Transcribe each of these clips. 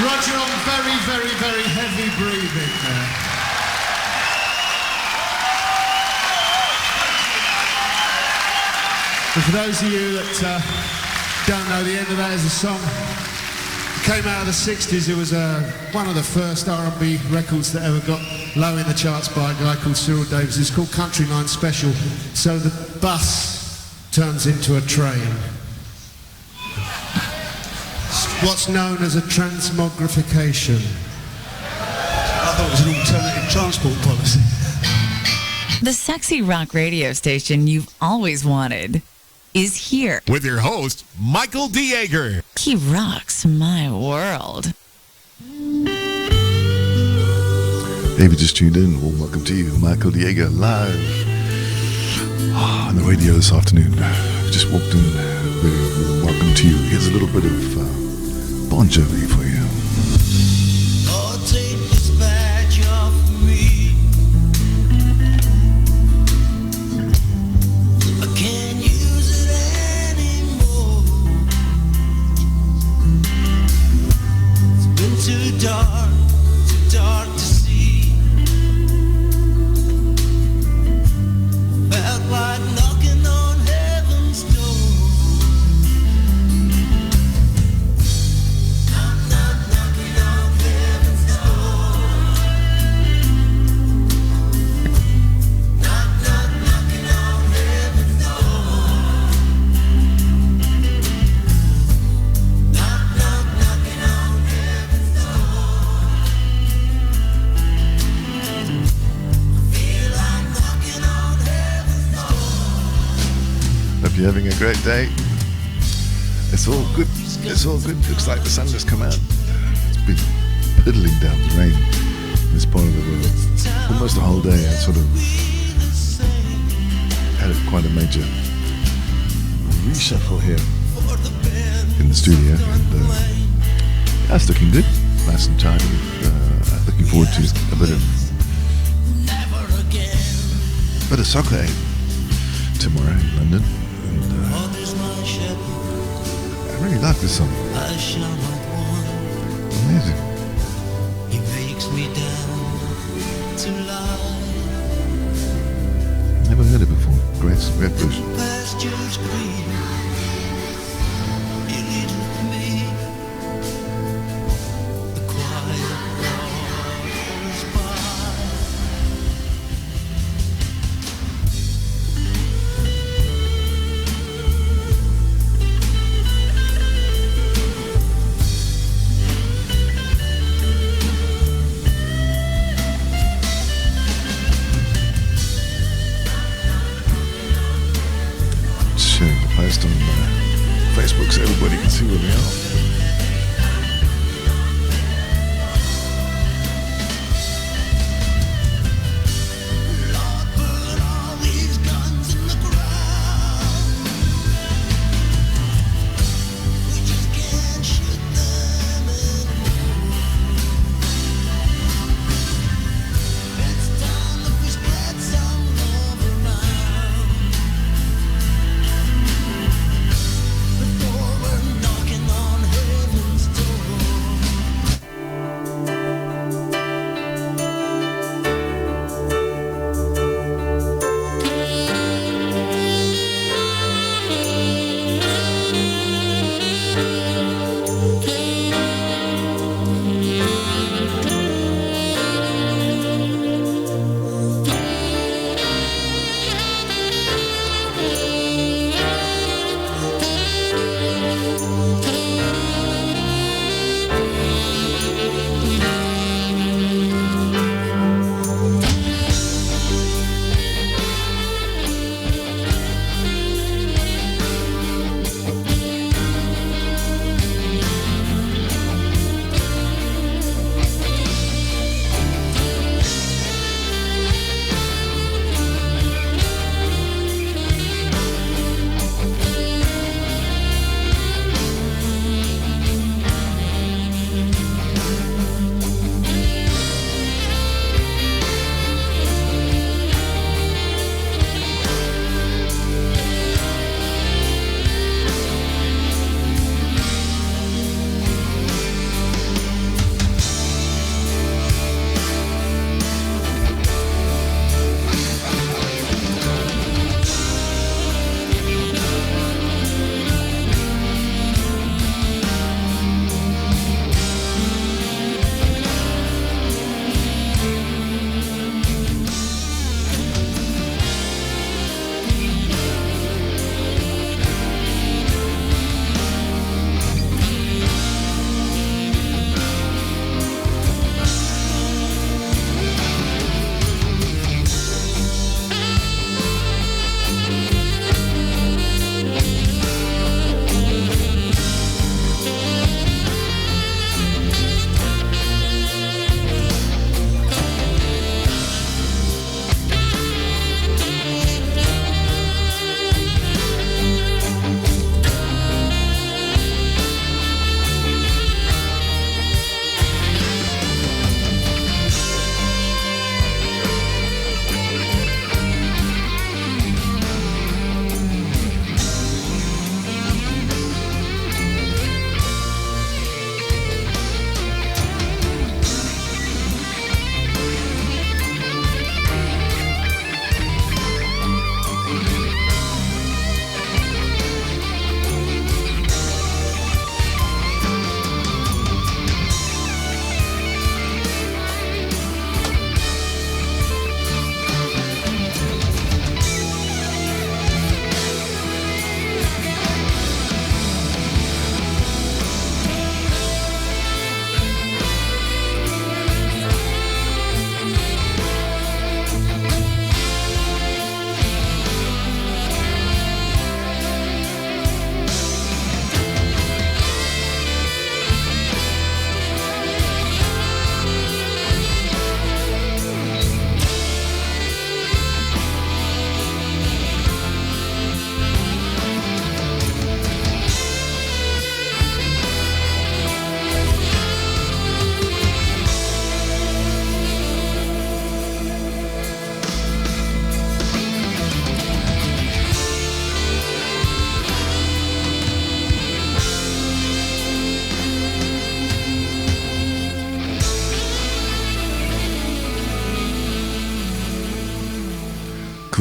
Roger on very, very, very heavy breathing there. But for those of you that don't know, the end of that is a song that came out of the 60s. It was one of the first R&B records that ever got low in the charts by a guy called Cyril Davis. It's called Country Line Special. So the bus turns into a train. What's known as a transmogrification. I thought it was an alternative transport policy. The sexy rock radio station you've always wanted is here. With your host, Michael de Jager. He rocks my world. If you just tuned in, well, welcome to you, Michael de Jager, live on the radio this afternoon. Just walked in, welcome to you. Here's a little bit of Bon Jovi for you. Oh, take this badge off me. I can't use it anymore. It's been too dark to see. Felt like knocking on heaven's door. Hope you're having a great day. It's all good. It's all good. Looks like the sun has come out. It's been piddling down with rain in this part of the world. Almost the whole day I sort of had quite a major reshuffle here in the studio. And yeah, it's looking good. Nice and tidy. Looking forward to a bit of soccer tomorrow in London. I really like this song. Amazing. He makes me down to lie. Never heard it before. Great version. Pastures green. You lead me. The quiet roars by. Post on Facebook so everybody can see where we are. Knocking on heaven.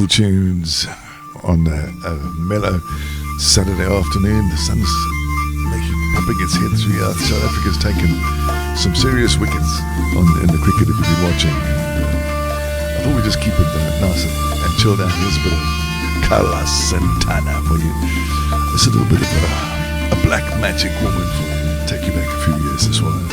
beautiful tunes on a mellow Saturday afternoon. The sun's popping its head through the earth. South Africa's taken some serious wickets in the cricket if you've been watching. I thought we'd just keep it nice and chilled out. Here's a bit of Carla Santana for you. It's a little bit of a black magic woman for you. Take you back a few years, this one.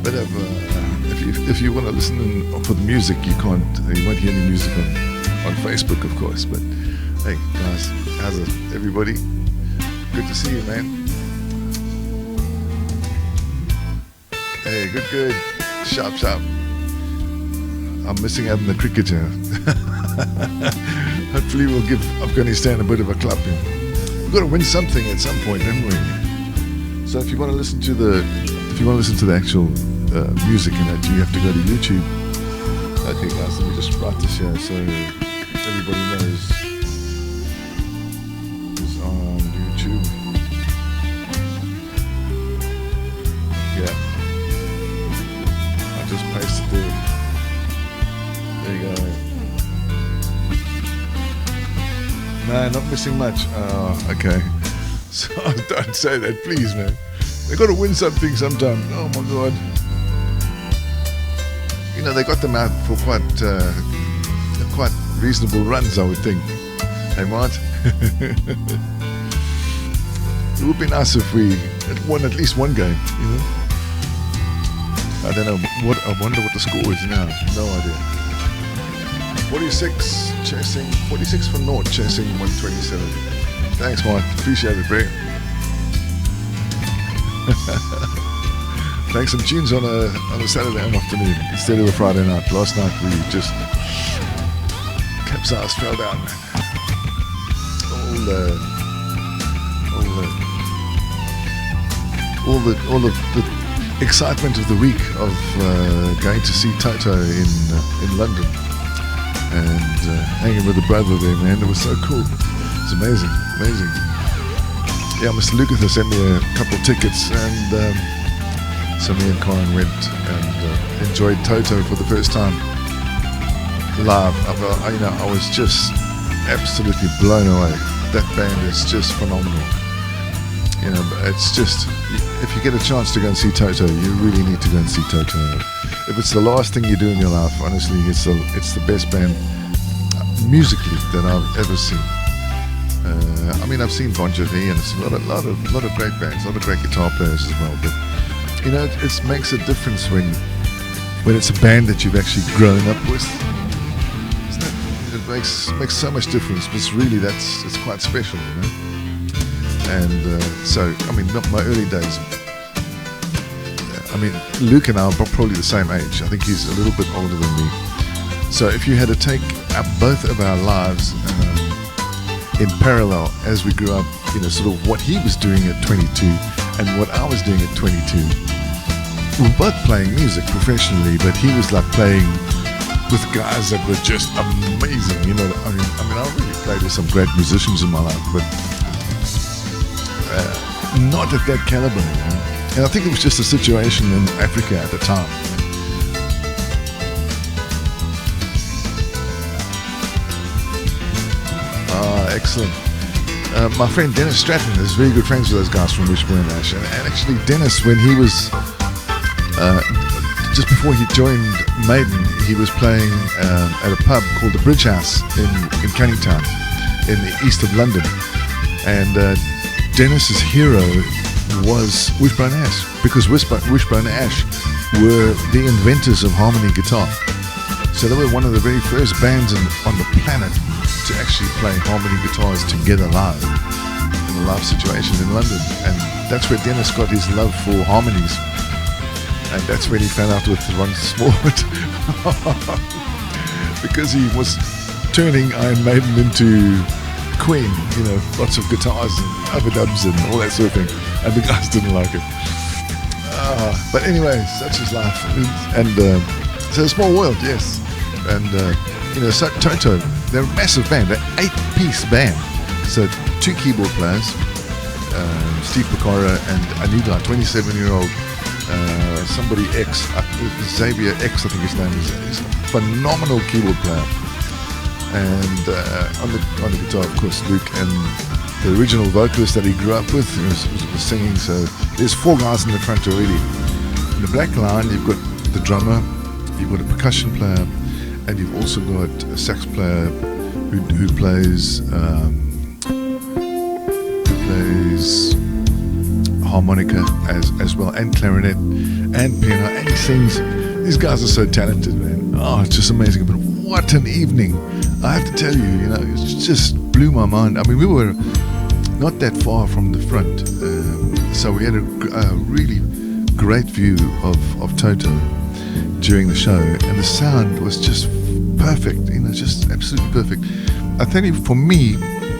bit of if you want to listen for the music, you won't hear any music on Facebook, of course. But hey, guys, how's it, everybody? Good to see you, man. Hey, good. Sharp. I'm missing out on the cricket here. Hopefully we'll give Afghanistan a bit of a clapping. We've got to win something at some point, haven't we? So if you want to listen to the actual music and that, you have to go to YouTube. Okay, guys, let me just write this here so everybody knows. It's on YouTube. Yeah. I just pasted there. There you go. No, not missing much. Oh, okay. So don't say that, please, man. They got to win something sometime. Oh my God. You know, they got them out for quite reasonable runs, I would think. Hey, Mart. It would be nice if we had won at least one game, you know. I don't know. I wonder what the score is now. No idea. 46 chasing, 46 for naught, chasing 127. Thanks, Mike. Appreciate it, bro. Playing some tunes on a Saturday afternoon instead of a Friday night. Last night we just capsized, fell down, man. All the excitement of the week of going to see Toto in London. And hanging with a brother there, man. It was so cool. It's amazing. Yeah, Mr. Lukather sent me a couple of tickets, and so me and Corin went and enjoyed Toto for the first time live. I was just absolutely blown away. That band is just phenomenal. You know, it's just, if you get a chance to go and see Toto, you really need to go and see Toto. If it's the last thing you do in your life, honestly, it's the best band musically that I've ever seen. I mean, I've seen Bon Jovi, and it's a lot of great bands, a lot of great guitar players as well. But you know, it makes a difference when it's a band that you've actually grown up with. It makes so much difference. But really, it's quite special, you know. And so, I mean, not my early days. I mean, Luke and I are probably the same age. I think he's a little bit older than me. So if you had to take both of our lives in parallel as we grew up, you know, sort of what he was doing at 22 and what I was doing at 22, we were both playing music professionally, but he was like playing with guys that were just amazing, you know. I mean, I really played with some great musicians in my life, but not at that caliber, you know. And I think it was just a situation in Africa at the time. Excellent. My friend Dennis Stratton is very good friends with those guys from Wishbone Ash. And actually, Dennis, when he was, just before he joined Maiden, he was playing at a pub called the Bridge House in Canning Town, in the east of London. And Dennis's hero was Wishbone Ash, because Wishbone Ash were the inventors of harmony guitar. So they were one of the very first bands on the planet to actually play harmony guitars together live in a live situation in London. And that's where Dennis got his love for harmonies. And that's when he fell out with Ron Smallwood because he was turning Iron Maiden into Queen, you know, lots of guitars and overdubs and all that sort of thing. And the guys didn't like it. But anyway, such is life. And it's a small world, yes. And you know, so Toto, they're a massive band, an 8-piece band. So 2 keyboard players, Steve Pecora and Anita, 27-year-old somebody X, Xavier X, I think his name is. He's a phenomenal keyboard player. And on the guitar, of course, Luke, and the original vocalist that he grew up with was singing. So there's 4 guys in the front already. In the back line, you've got the drummer, you've got a percussion player, and you've also got a sax player who plays harmonica as well, and clarinet, and piano, and he sings. These guys are so talented, man. Oh, it's just amazing. But what an evening. I have to tell you, it just blew my mind. I mean, we were not that far from the front, so we had a really great view of Toto during the show, and the sound was just perfect, just absolutely perfect. I tell you, for me,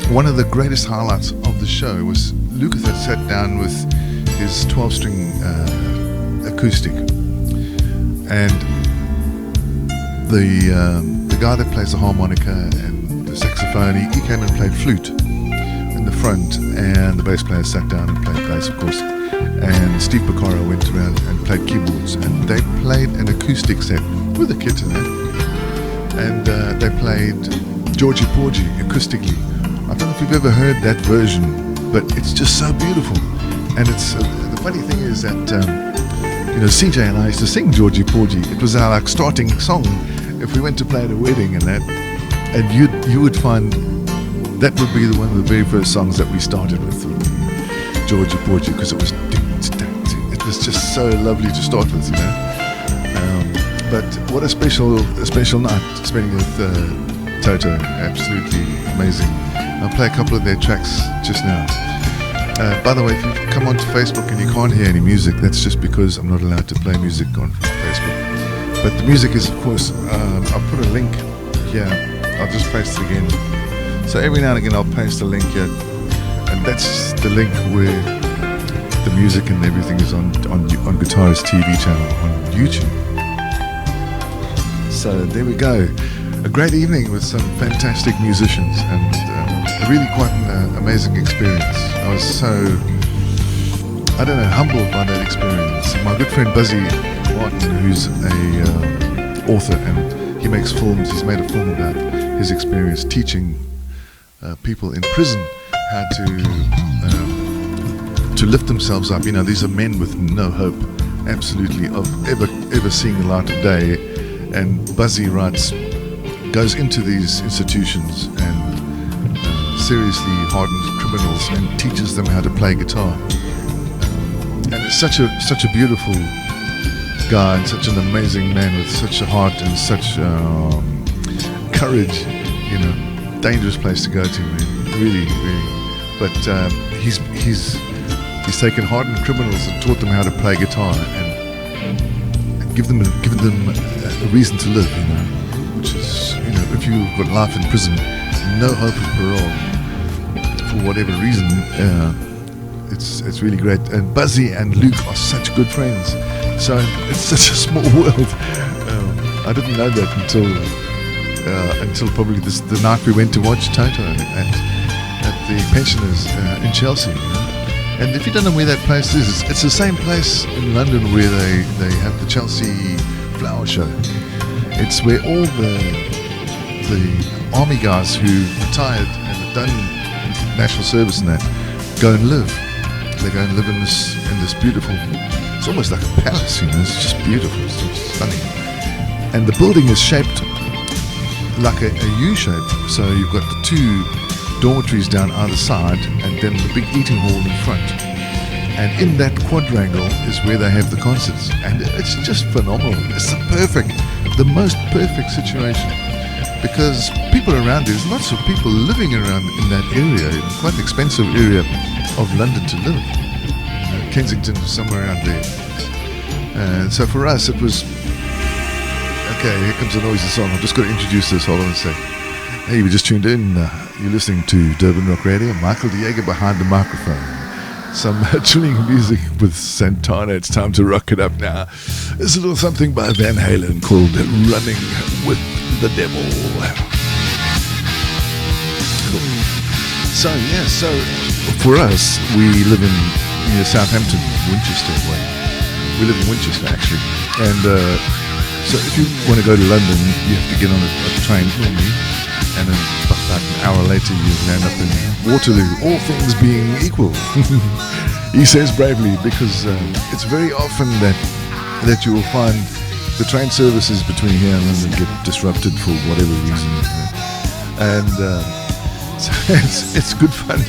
one of the greatest highlights of the show was Lucas had sat down with his 12-string acoustic, and the guy that plays the harmonica and the saxophone, he came and played flute in the front, and the bass player sat down and played bass, of course, and Steve Picaro went around and played keyboards, and they played an acoustic set with a kit in it, and they played Georgie Porgy acoustically. I don't know if you've ever heard that version, but it's just so beautiful. And it's the funny thing is that CJ and I used to sing Georgie Porgy. It was our starting song if we went to play at a wedding and that. And you would find that would be one of the very first songs that we started with, Georgie Porgy, because it was just so lovely to start with, But what a special night spending with Toto. Absolutely amazing. I'll play a couple of their tracks just now. By the way, if you come onto Facebook and you can't hear any music, that's just because I'm not allowed to play music on Facebook. But the music is, of course, I'll put a link here. I'll just paste it again. So every now and again I'll paste a link here, and that's the link where the music and everything is on Guitarist TV channel on YouTube. So there we go. A great evening with some fantastic musicians, and really quite an amazing experience. I was so, humbled by that experience. My good friend Buzzy Martin, who's a author, and he makes films. He's made a film about his experience teaching people in prison how to lift themselves up. These are men with no hope, absolutely, of ever seeing the light of day. And Buzzy goes into these institutions and seriously hardened criminals and teaches them how to play guitar. And it's such a beautiful guy and such an amazing man with such a heart and such courage. Dangerous place to go to, man. Really, really. But he's taken hardened criminals and taught them how to play guitar and given them a reason to live. Which is, if you've got life in prison, no hope of parole for whatever reason, it's really great. And Buzzy and Luke are such good friends, so it's such a small world. I didn't know that until probably the night we went to watch Toto at the Pensioners in Chelsea. And if you don't know where that place is, it's the same place in London where they have the Chelsea Flower Show. It's where all the army guys who retired and have done national service and that go and live. They go and live in this beautiful, it's almost like a palace, it's just beautiful, it's just stunning. And the building is shaped like a U-shape, so you've got the two dormitories down either side and then the big eating hall in front. And in that quadrangle is where they have the concerts, and it's just phenomenal. It's the most perfect situation, because people around there's lots of people living around in that area, quite an expensive area of London to live. Kensington, somewhere around there. And so for us it was, okay, here comes a noisy song. I'm just going to introduce this, hold on a sec. Hey, we just tuned in. You're listening to Durban Rock Radio. Michael de Jager behind the microphone. Some chilling music with Santana. It's time to rock it up now. There's a little something by Van Halen called Running with the Devil. Cool. So for us, we live in Southampton, Winchester way. We live in Winchester, actually. And so if you want to go to London, you have to get on a train normally. And then about an hour later you land up in Waterloo, all things being equal. He says bravely, because it's very often that you will find the train services between here and London get disrupted for whatever reason. And so it's good fun.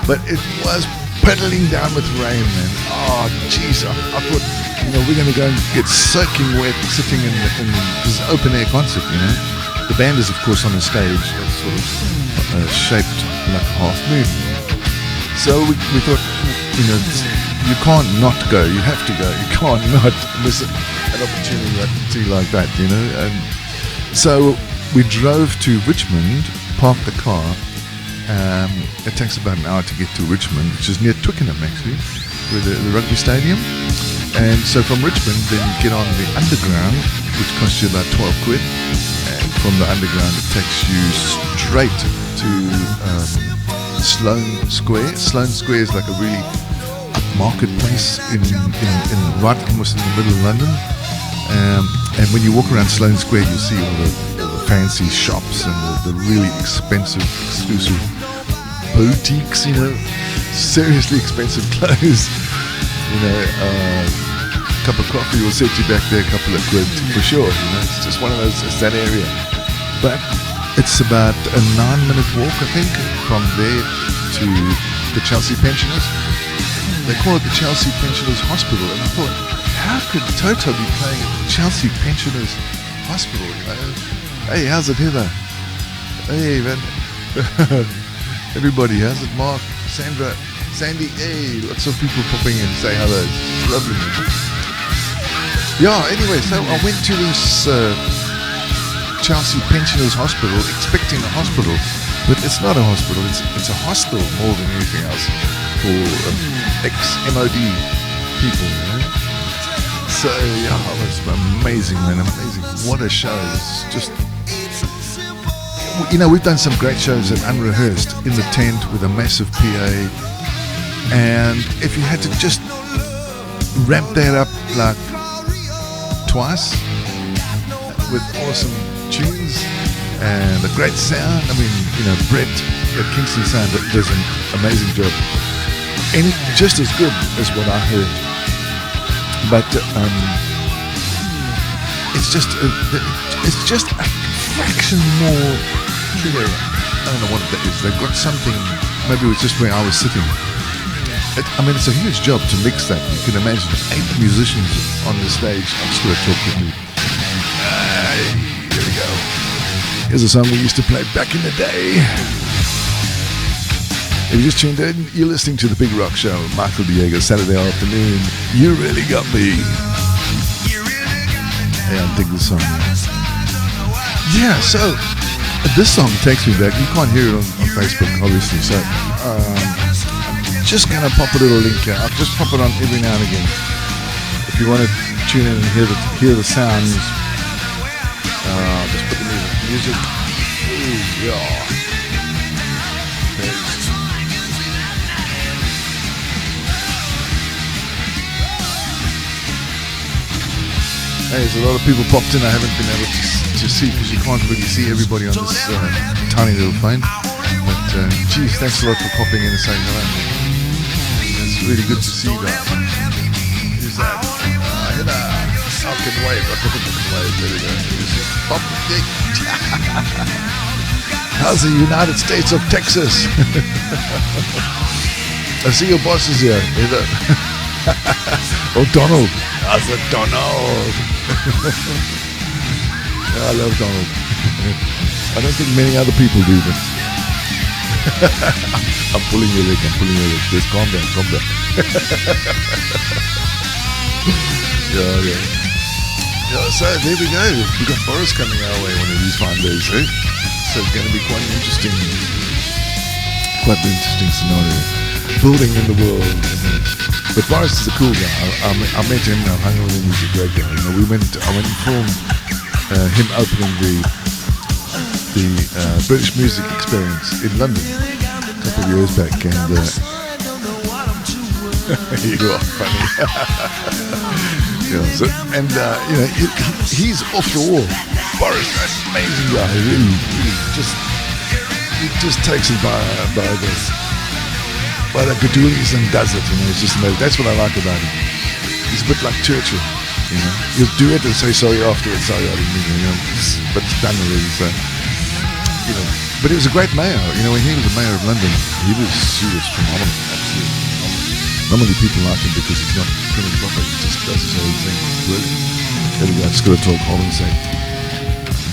But it was pedaling down with rain, man. Oh, jeez, I thought, we're going to go and get soaking wet sitting in this open air concert, The band is, of course, on the stage, sort of shaped like a half moon. So we thought, you can't not go. You have to go. You can't not miss an opportunity like that, And so we drove to Richmond, parked the car. It takes about an hour to get to Richmond, which is near Twickenham, actually, with the rugby stadium. And so from Richmond, then you get on the underground, which costs you about 12 quid. And from the underground, it takes you straight to Sloane Square. Sloane Square is like a really marketplace in right almost in the middle of London. And when you walk around Sloane Square, you see all the fancy shops and the really expensive, exclusive boutiques, seriously expensive clothes. A cup of coffee will set you back there a couple of quid for sure. It's just one of those, it's that area. But it's about a 9-minute walk, I think, from there to the Chelsea Pensioners. They call it the Chelsea Pensioners Hospital, and I thought, how could Toto be playing at the Chelsea Pensioners Hospital? Hey, how's it, Heather? Hey, man. Everybody, how's it, Mark? Sandra, Sandy, hey, lots of people popping in, say hello. It's lovely. Yeah, anyway, so I went to this Chelsea Pensioners Hospital, expecting a hospital, but it's not a hospital, it's a hostel more than anything else for ex-MOD people, So, yeah, it was amazing, man, amazing. What a show. It's just, we've done some great shows at Unrehearsed in the tent with a massive PA, and if you had to just ramp that up like twice with awesome tunes and a great sound. I mean, Brett at Kingston Sound does an amazing job, and just as good as what I heard. But it's just a fraction more clearer. I don't know what that is. They've got something. Maybe it was just where I was sitting. It's a huge job to mix that. You can imagine 8 musicians on the stage. I'm just going to talk with you. Here we go. Here's a song we used to play back in the day. If you just tuned in, you're listening to The Big Rock Show. Michael de Jager, Saturday afternoon. You really got me. Hey, I dig this song. Yeah, so this song takes me back. You can't hear it on Facebook, obviously. So just gonna pop a little link here. I'll just pop it on every now and again. If you want to tune in and hear the sounds, just put the music. Ooh, yeah. Hey, there's a lot of people popped in I haven't been able to see because you can't really see everybody on this tiny little phone. But geez, thanks a lot for popping in and saying hello. It's really good to see you guys. Who's that? I can wave. There we go. Pop dick. How's the United States of Texas? I see your boss is here. Oh, Donald. How's it, Donald? I love Donald. I don't think many other people do this. I'm pulling your leg. Just calm down. Yeah, so there we go. We got Boris coming our way one of these fine days, eh? So it's going to be quite an interesting scenario. Building in the world. But Boris is a cool guy. I met him. I hung with him. He's a great guy. I went and filmed him opening the British Music Experience in London a couple of years back, and you are funny. He's off the wall. Boris, an amazing guy. Really, he just takes it by the gadoolies and does it. It's just amazing. That's what I like about him. He's a bit like Churchill. He'll do it and say sorry afterwards. Sorry, I didn't mean it. But it's done already. So, But he was a great mayor. When he was the mayor of London, he was phenomenal. Absolutely phenomenal. Not many people like him because he's not prim and proper. He just does his own thing. Brilliant. There we go. I just got to talk Holland and say,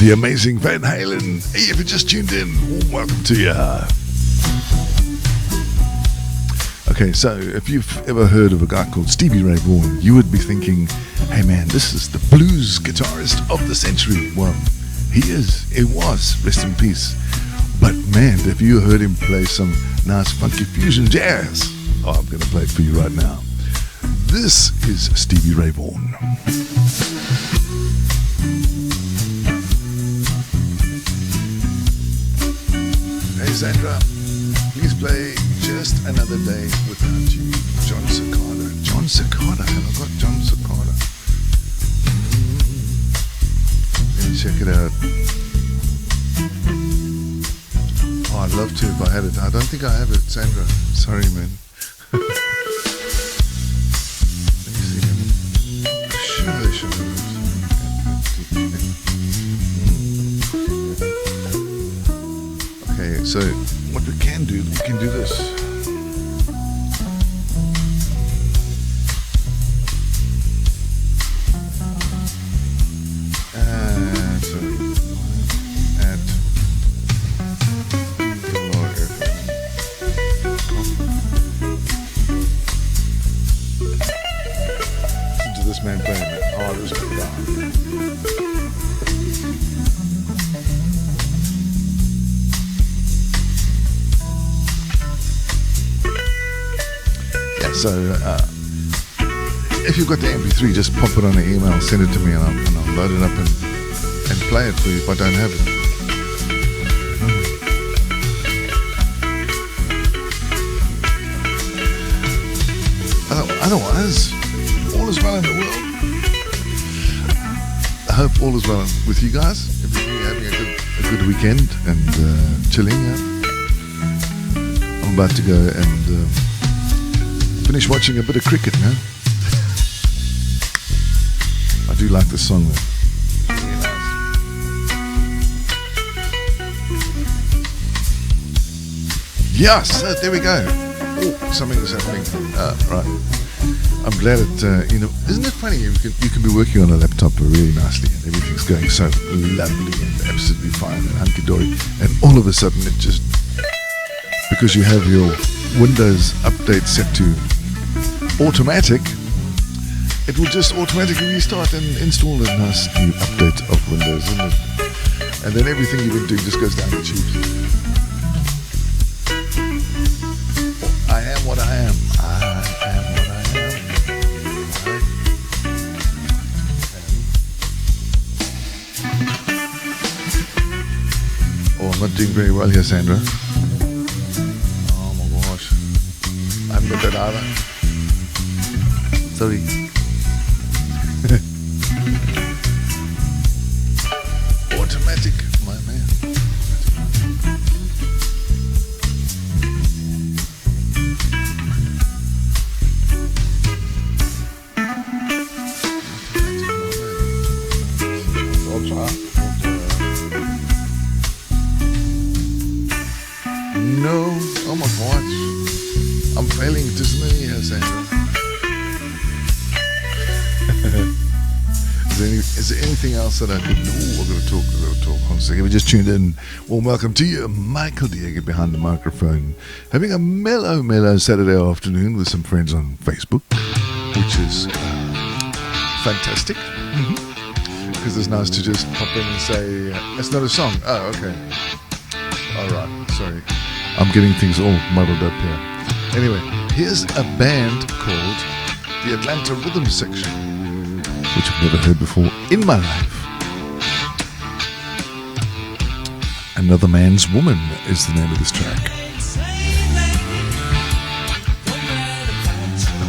the amazing Van Halen. Hey, if you just tuned in, welcome to you. Okay, so if you've ever heard of a guy called Stevie Ray Vaughan, you would be thinking, hey man, this is the blues guitarist of the century. Well, he is. It was. Rest in peace. But man, if you heard him play some nice funky fusion jazz, I'm going to play it for you right now. This is Stevie Ray Vaughan. Hey Sandra, please play Just Another Day Without You. John Cicada. John Cicada. Have I got John Cicada? Let me check it out. Oh, I'd love to if I had it. I don't think I have it, Sandra. Sorry, man. Let me see. Sure they should have it. Okay, so what we can do this. Man playing it. Oh, this is pretty down. Yeah, so if you've got the MP3, just pop it on an email, send it to me, and I'll load it up and play it for you if I don't have it. Otherwise, all is well in the world. I hope all is well with you guys. Everything having a good weekend and chilling. Yeah? I'm about to go and finish watching a bit of cricket now. I do like this song though. Really nice. Yes, there we go. Oh, something is happening. Right. I'm glad it, isn't it funny? You can be working on a laptop really nicely and everything's going so lovely and absolutely fine and hunky-dory, and all of a sudden it just, because you have your Windows update set to automatic, it will just automatically restart and install a nice new update of Windows, isn't it? And then everything you've been doing just goes down the tubes. I am what I am. I'm not doing very well here, Sandra. Oh my gosh. I haven't got that either. Sorry. Automatic, my man. I'll try. No, oh my gosh, I'm failing dismally here, Sandra. Is there anything else that I could do? We're going to talk. One second, we just tuned in. Well, welcome to you, Michael de Jager behind the microphone, having a mellow Saturday afternoon with some friends on Facebook, which is fantastic. Because it's nice to just pop in and say, it's not a song. Oh, okay. All right, sorry. I'm getting things all muddled up here. Anyway, here's a band called the Atlanta Rhythm Section, which I've never heard before in my life. Another Man's Woman is the name of this track.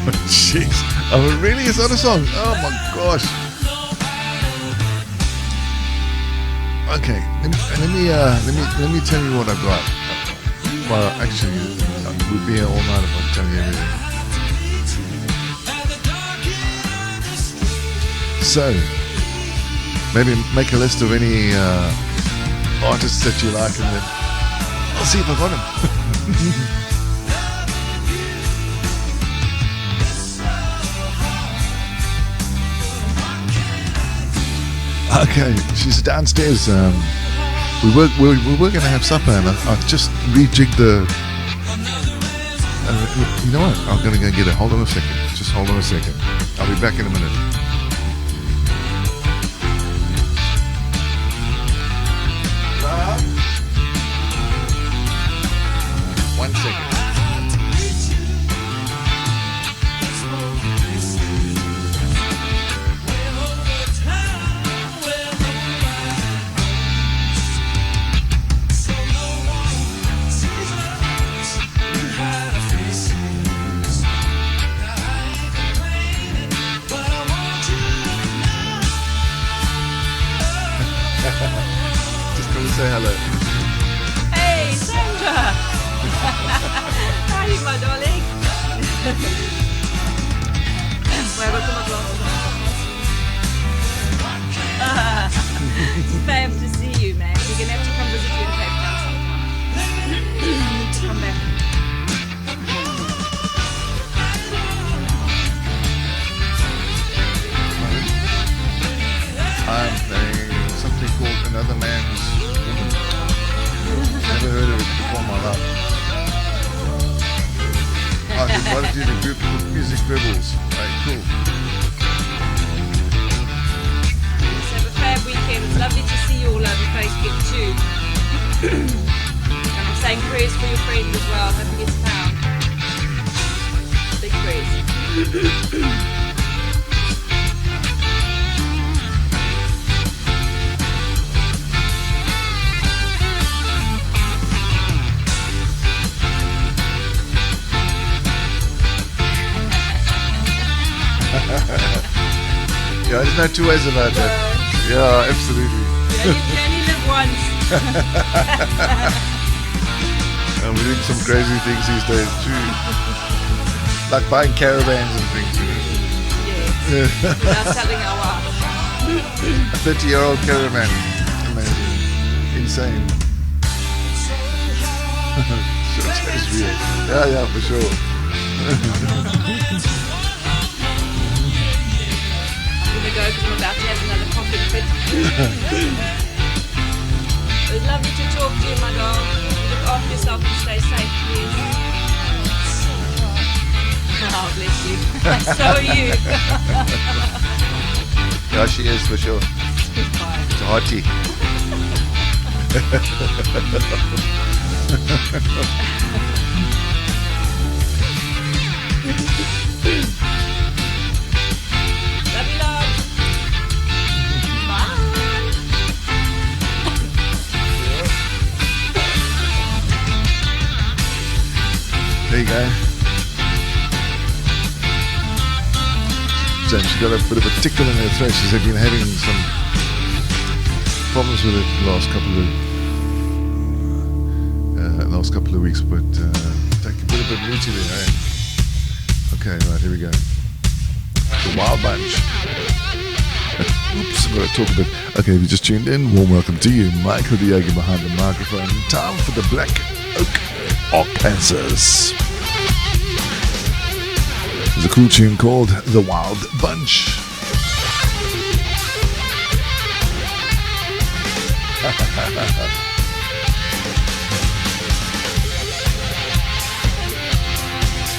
Oh, jeez. Oh, really? Is that a song? Oh, my gosh. Okay, let me tell you what I've got. Well, actually, we'd be here all night if I tell you everything. So, maybe make a list of any artists that you like, and then I'll see if I got them. Okay, she's downstairs. We were going to have supper, and I just rejigged the. You know what? I'm going to go get it. Hold on a second. Just hold on a second. I'll be back in a minute. One second. Say hello. Hey, Sandra! How are you, my darling? Well, welcome along. Fab to see you, man. We're going to have to come visit you in Cape Town sometime. You need to come back. I'm playing something called Another Man's Woman. Never heard of it before in my life. I decided to do the group called Music Rebels. Right, cool. Let's have a fab weekend. It's lovely to see you all over Facebook too. And I'm saying prayers for your friend as well. Hope he gets found. Big prayers. Yeah, there's no two ways about that. Yeah, absolutely. You only live once. And we're doing some crazy things these days too. Like buying caravans and things. Yes. Without telling our wife. A 30-year-old caravan. Amazing. Insane. Sure, it's real. Yeah, for sure. Go because I'm about to have another coffee fit. It was lovely to talk to you, my dog. Look after yourself and stay safe, please. Oh, bless you. So are you. Yeah, she is for sure. It's a hottie. Love you, love. There you go. So she's got a bit of a tickle in her throat. She's been having some problems with it the last couple of weeks, but take a bit of a beauty there, eh? Okay, right, here we go. The Wild Bunch. Oops, I'm going to talk a bit. Okay, if you just tuned in, warm welcome to you. Michael de Jager behind the microphone. Time for the Black Oak Arkansas. There's a cool tune called The Wild Bunch.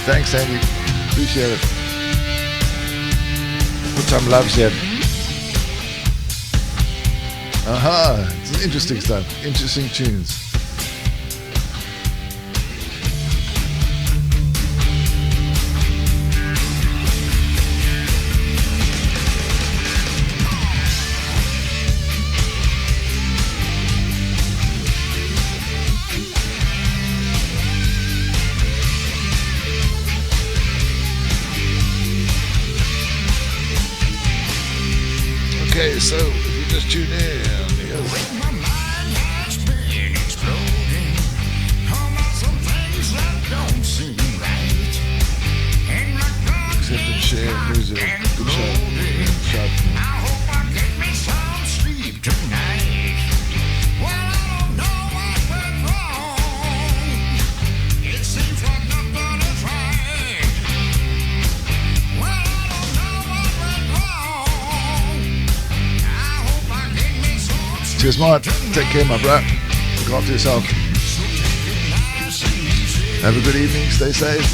Thanks, Andy. Appreciate it. Put some loves here. Aha, it's interesting stuff. Interesting tunes. Okay, so if you just tune in, here's accept and share music. Good shot. I hope I get me some sleep tonight. Well, I don't know what went wrong. It seems like nothing is right. Well, I don't know what went wrong. I hope I Cheers, Mart. Take care, my bro. Look after yourself. Have a good evening. Stay safe.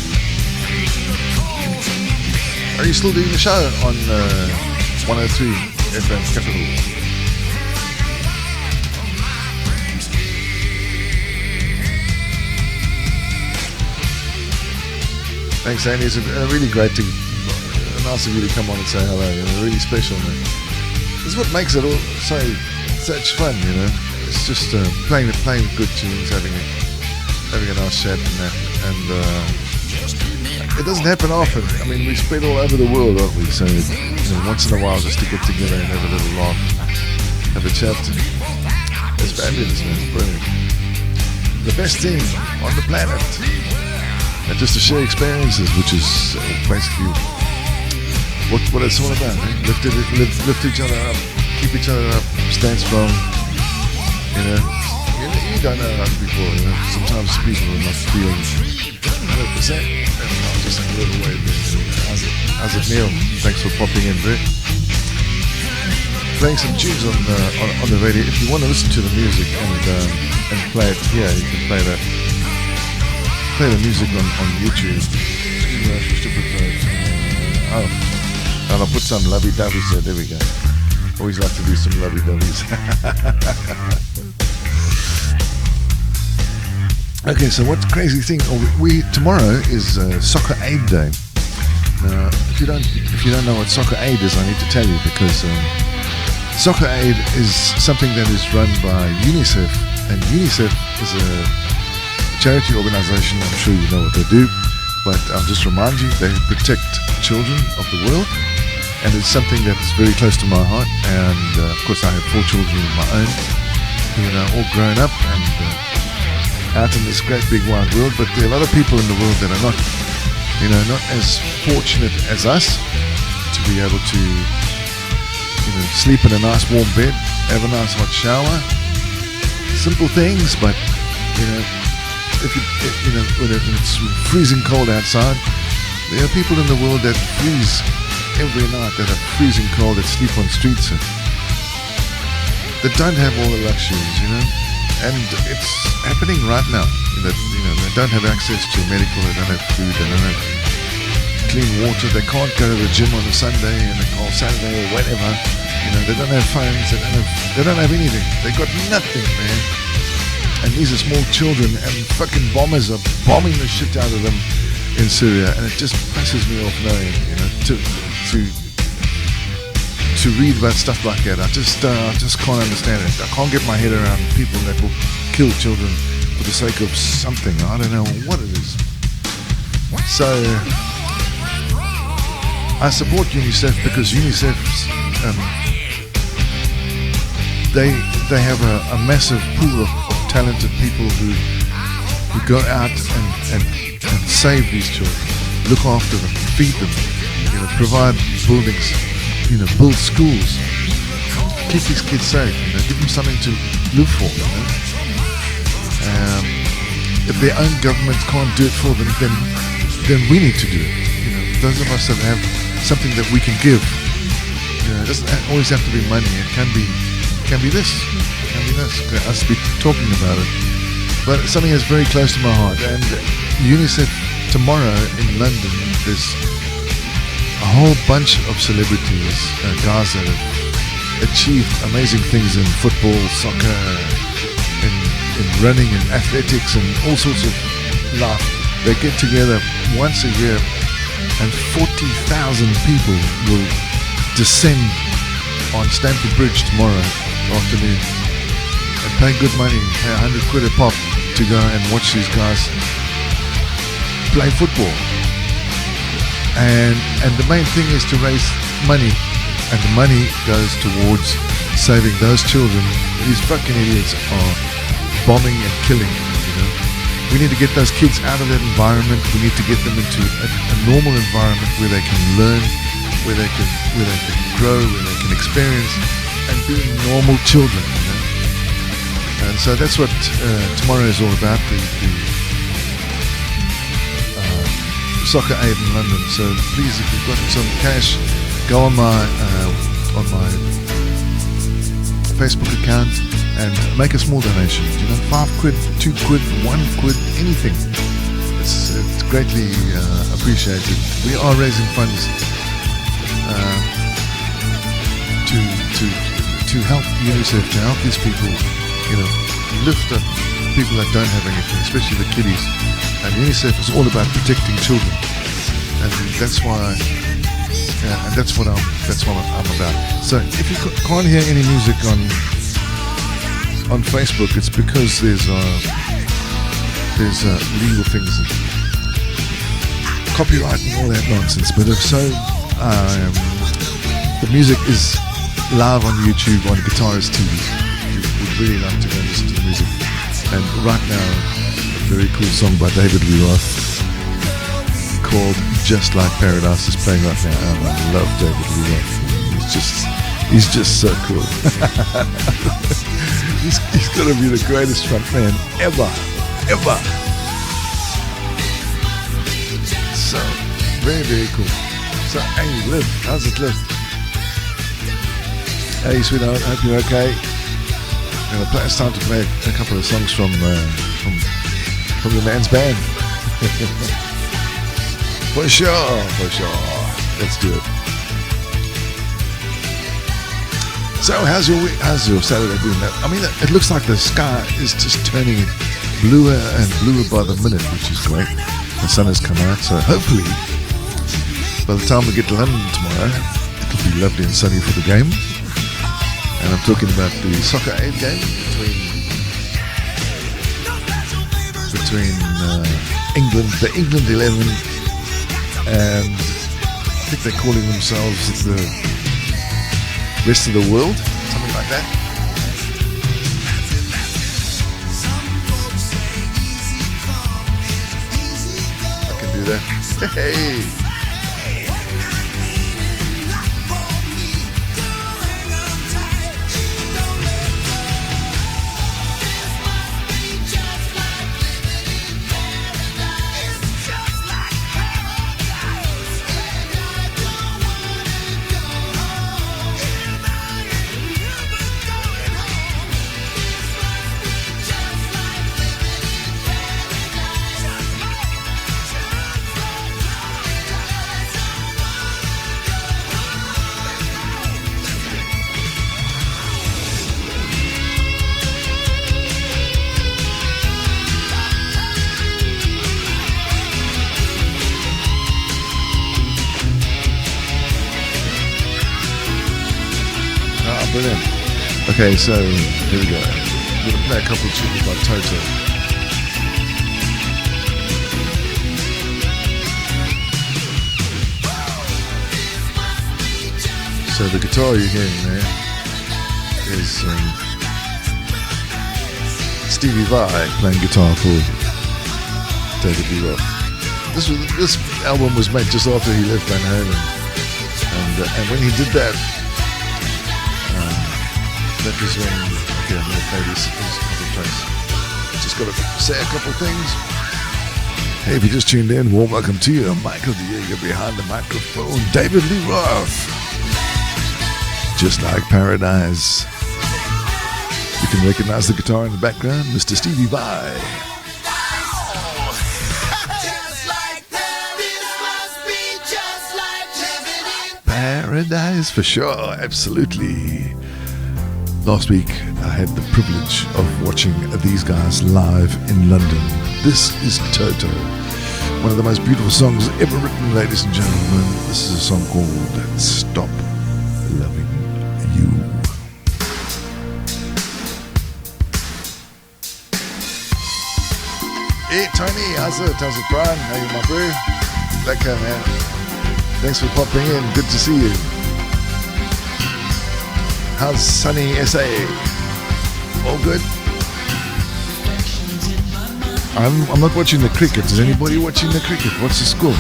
Are you still doing the show on 103 FM Capital? Thanks, Andy. It's really great to, nice of you to come on and say hello. Really special, man. This is what makes it all such fun, you know. It's just playing good tunes, having a nice chat and that. And it doesn't happen often. I mean, we spread all over the world, aren't we? So, once in a while, just to get together and have a little laugh, have a chat. It's fabulous, man. It's brilliant. The best thing on the planet. And just to share experiences, which is basically what it's all about. Eh? Lift each other up, keep each other up, stand strong. You don't know other people. Sometimes people are not feeling 100%. And just a little way. How's it, Neil? Thanks for popping in, Brett. Playing some tunes on the radio. If you want to listen to the music and play it here, you can play that. Play the music on YouTube. And I'll put some lovey-doveys there. There we go. Always like to do some lovey-doveys. Okay, so what crazy thing? Tomorrow is Soccer Aid Day. Now, if you don't know what Soccer Aid is, I need to tell you, because Soccer Aid is something that is run by UNICEF, and UNICEF is a charity organization. I'm sure you know what they do, but I'll just remind you, they protect children of the world, and it's something that's very close to my heart. And of course, I have 4 children of my own who are all grown up and out in this great big wide world. But there are a lot of people in the world that are not as fortunate as us to be able to sleep in a nice warm bed, have a nice hot shower, simple things. But when it's freezing cold outside, there are people in the world that freeze every night, that are freezing cold, that sleep on streets, that don't have all the luxuries, and it's happening right now. That they don't have access to medical, they don't have food, they don't have clean water, they can't go to the gym on a Sunday or Saturday or whatever. They don't have phones, they don't have anything. They got nothing, man. And these are small children, and fucking bombers are bombing the shit out of them in Syria, and it just pisses me off knowing, to read about stuff like that. I just can't understand it. I can't get my head around people that will kill children for the sake of something. I don't know what it is. So I support UNICEF, because UNICEF they have a massive pool of talented people who go out and save these children, look after them, feed them, provide buildings, build schools, keep these kids safe, give them something to live for. If their own governments can't do it for them, then we need to do it. Those of us that have something that we can give. It doesn't always have to be money. It can be this. It can be this. Us be talking about it. But something that's very close to my heart. And UNICEF tomorrow in London, there's a whole bunch of celebrities, guys that have achieved amazing things in football, soccer, in running and athletics and all sorts of life. They get together once a year, and 40,000 people will descend on Stamford Bridge tomorrow afternoon and pay good money, pay 100 quid a pop to go and watch these guys play football. And the main thing is to raise money, and the money goes towards saving those children. These fucking idiots are bombing and killing. We need to get those kids out of that environment. We need to get them into a normal environment where they can learn, where they can grow, where they can experience and be normal children. And so that's what tomorrow is all about. The Soccer Aid in London. So please, if you've got some cash, go on my Facebook account and make a small donation. You know, 5 quid, 2 quid, 1 quid, anything. It's greatly appreciated. We are raising funds to help UNICEF, to help these people, you know, lift up people that don't have anything, especially the kiddies. And UNICEF is all about protecting children, and that's why, and that's what I'm about. So if you can't hear any music on Facebook, it's because there's legal things, and copyright and all that nonsense. But if so, the music is live on YouTube on Guitarist TV. You would really like to go and listen to the music. And right now, a very cool song by David Lee Roth called Just Like Paradise is playing right now. And I love David Lee Roth. He's just so cool. he's gonna be the greatest frontman ever. So very, very cool. So hey, Liv, how's it, Liv? Hey, sweetheart, hope you're okay. It's time to play a couple of songs from the man's band. For sure. Let's do it. So, how's your Saturday been? I mean, it looks like the sky is just turning bluer and bluer by the minute, which is great. The sun has come out, so hopefully, by the time we get to London tomorrow, it'll be lovely and sunny for the game. And I'm talking about the Soccer Aid game between England, the England 11, and I think they're calling themselves the rest of the world, something like that. I can do that. Hey! Brilliant. Okay, so here we go. I'm going to play a couple of tunes by Toto. So the guitar you're hearing there is Stevie Vai playing guitar for David Lee Roth. This album was made just after he left Van Halen, and when he did that. That was when, okay, I'm going to play this a couple of times. Just got to say a couple of things. Hey, if you just tuned in, warm welcome to you. I'm Michael de Jager behind the microphone. David Lee Roth. Just Like Paradise. You can recognize the guitar in the background, Mr. Stevie Vai. Paradise for sure, absolutely. Last week, I had the privilege of watching these guys live in London. This is Toto, one of the most beautiful songs ever written, ladies and gentlemen. This is a song called Stop Loving You. Hey Tony, how's it? How's it, Brian? How you, my bro? Lekker, man. Thanks for popping in. Good to see you. How's sunny SA? All good? I'm not watching the cricket. Is anybody watching the cricket? What's the score?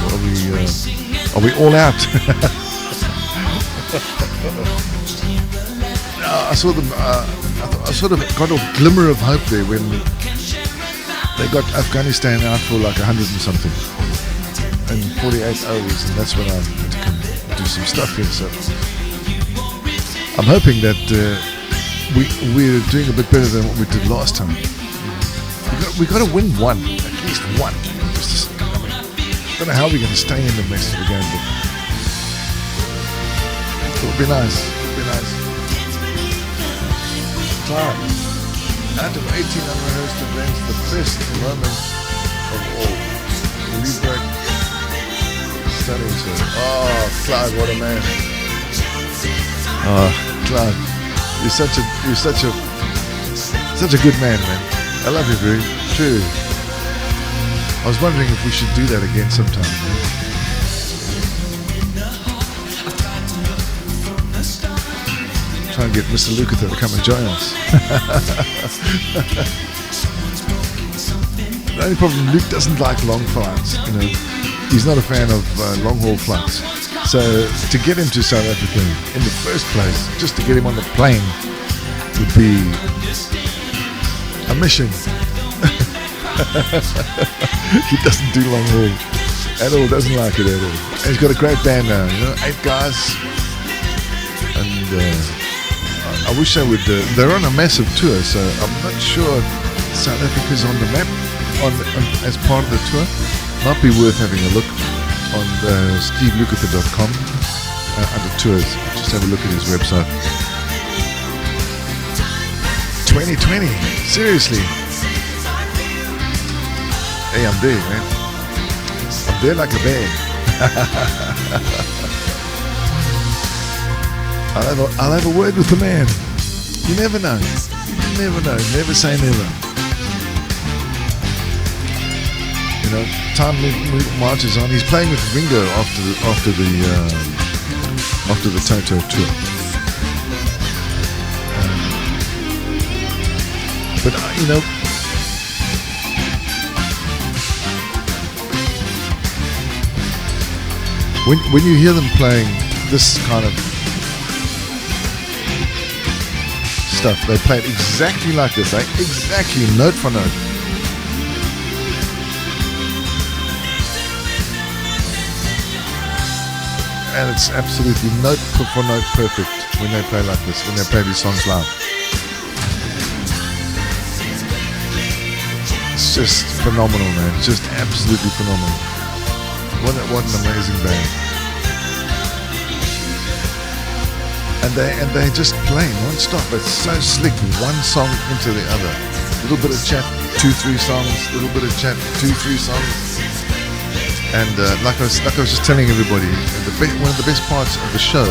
Are we all out? I saw them. I sort of got a glimmer of hope there when they got Afghanistan out for like 100 and something in 48 hours, and that's when I had to come do some stuff here. So I'm hoping that we're doing a bit better than what we did last time. We got to win one, at least one. I don't know how we're going to stay in the rest of the game, but it would be nice. Time. Out of 18 unrehearsed events, the best moment of all. Libra stunning, sir. Oh, Clyde, what a man. Oh, Clyde, you're such a good man. I love you, bro. True. I was wondering if we should do that again sometime. Try and get Mr. Lukather to come and join us. The only problem, Luke doesn't like long flights. You know, he's not a fan of long haul flights. So to get him to South Africa in the first place, just to get him on the plane, would be a mission. He doesn't do long haul at all, doesn't like it at all. And he's got a great band now, 8 guys. And I wish they would, they're on a massive tour, so I'm not sure South Africa's on the map as part of the tour. Might be worth having a look on stevelukather.com under tours. Just have a look at his website. 2020, seriously. Hey, I'm there, man. I'm there like a bear. I'll have a word with the man. You never know. Never say never. Time marches on. He's playing with Ringo after the Toto tour. But when you hear them playing this kind of stuff, they play it exactly like this, exactly note for note. And it's absolutely note for note perfect when they play like this, when they play these songs live. It's just phenomenal, man. It's just absolutely phenomenal. What an amazing band. And they just play non-stop. It's so slick, one song into the other. A little bit of chat, 2-3 songs, a little bit of chat, 2-3 songs. And like I was just telling everybody, one of the best parts of the show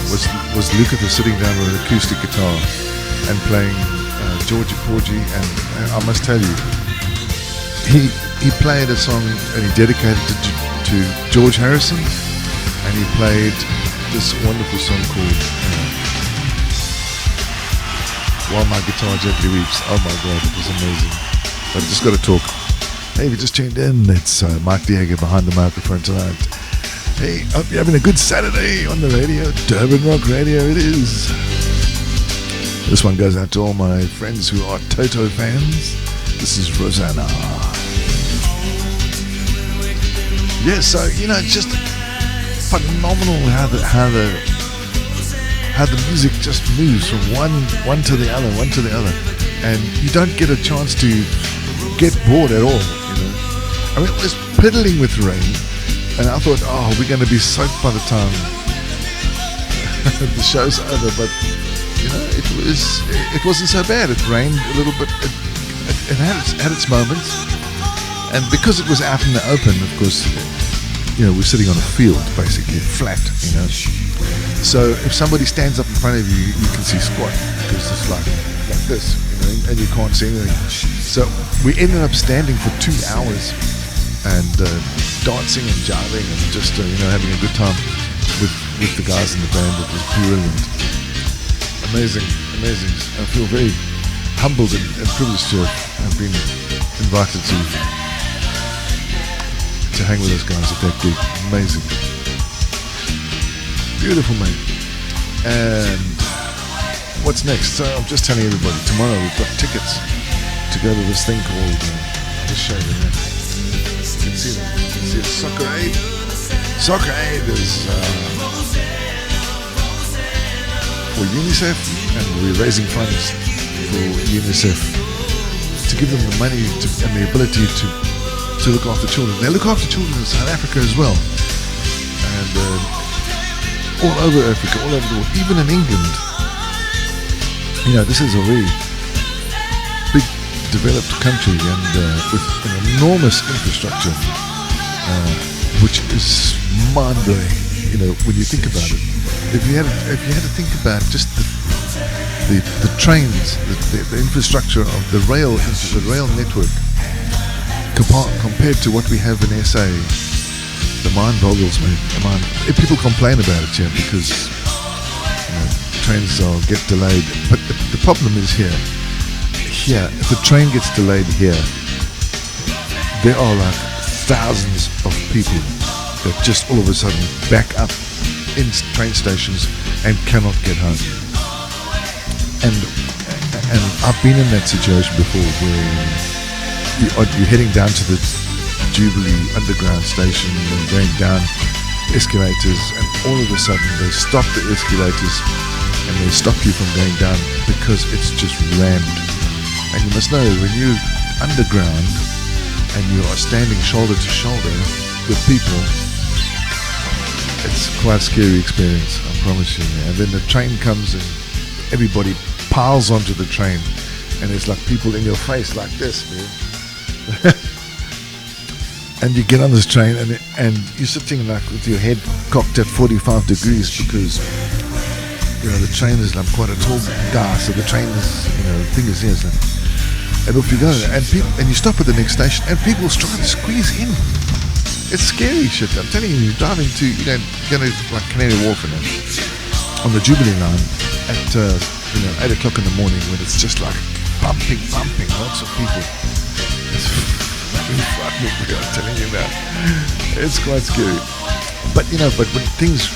was Lukather sitting down with an acoustic guitar and playing Georgie Porgy, and I must tell you, he played a song and he dedicated it to George Harrison, and he played this wonderful song called While My Guitar Gently Weeps. Oh my God, it was amazing. But I've just got to talk. Hey, if you just tuned in, it's Mike de Jager behind the microphone tonight. Hey, hope you're having a good Saturday on the radio. Durban Rock Radio it is. This one goes out to all my friends who are Toto fans. This is Rosanna. Yeah, so, just phenomenal how the music just moves from one to the other. And you don't get a chance to get bored at all. I mean, it was piddling with rain, and I thought, we're going to be soaked by the time the show's over. But it wasn't so bad. It rained a little bit. It had its moments, and because it was out in the open, of course, we're sitting on a field basically, flat. So if somebody stands up in front of you, you can see squat because it's like this, and you can't see anything. So we ended up standing for 2 hours and dancing and jiving and just having a good time with the guys in the band. It was brilliant, amazing. I feel very humbled and privileged to have been invited to hang with those guys at that gig. Amazing, beautiful, mate. And what's next? So I'm just telling everybody, tomorrow we've got tickets to go to this thing called, I'll just show you that. You can see that. You can see it. Soccer Aid is for UNICEF, and we're raising funds for UNICEF to give them the money and the ability to look after children. They look after children in South Africa as well, and all over Africa, all over the world, even in England. You know, this is a very big, developed country, and with an enormous infrastructure, which is mind-blowing. You know, when you think about it, if you had to think about just the trains, the infrastructure of the rail network, compared to what we have in SA, the mind boggles me. People complain about it here because trains get delayed, but the problem is here. If the train gets delayed here, there are like thousands of people that just all of a sudden back up in train stations and cannot get home. And I've been in that situation before where you're heading down to the Jubilee Underground station and going down escalators, and all of a sudden they stop the escalators and they stop you from going down because it's just rammed. And you must know, when you're underground and you are standing shoulder to shoulder with people, it's quite a scary experience, I promise you. And then the train comes and everybody piles onto the train, and it's like people in your face like this, man. And you get on this train and you're sitting like with your head cocked at 45 degrees because, you know, the train is, I'm quite a tall guy, so the train is, you know, the thing is here, so, and off you go, and you stop at the next station and people try to squeeze in. It's scary shit. I'm telling you, you're driving to, you know, going to like Canary Wharf and on the Jubilee line at 8 o'clock in the morning when it's just like pumping, lots of people. It's fucking frightening, I'm telling you that. It's quite scary. But you know, when things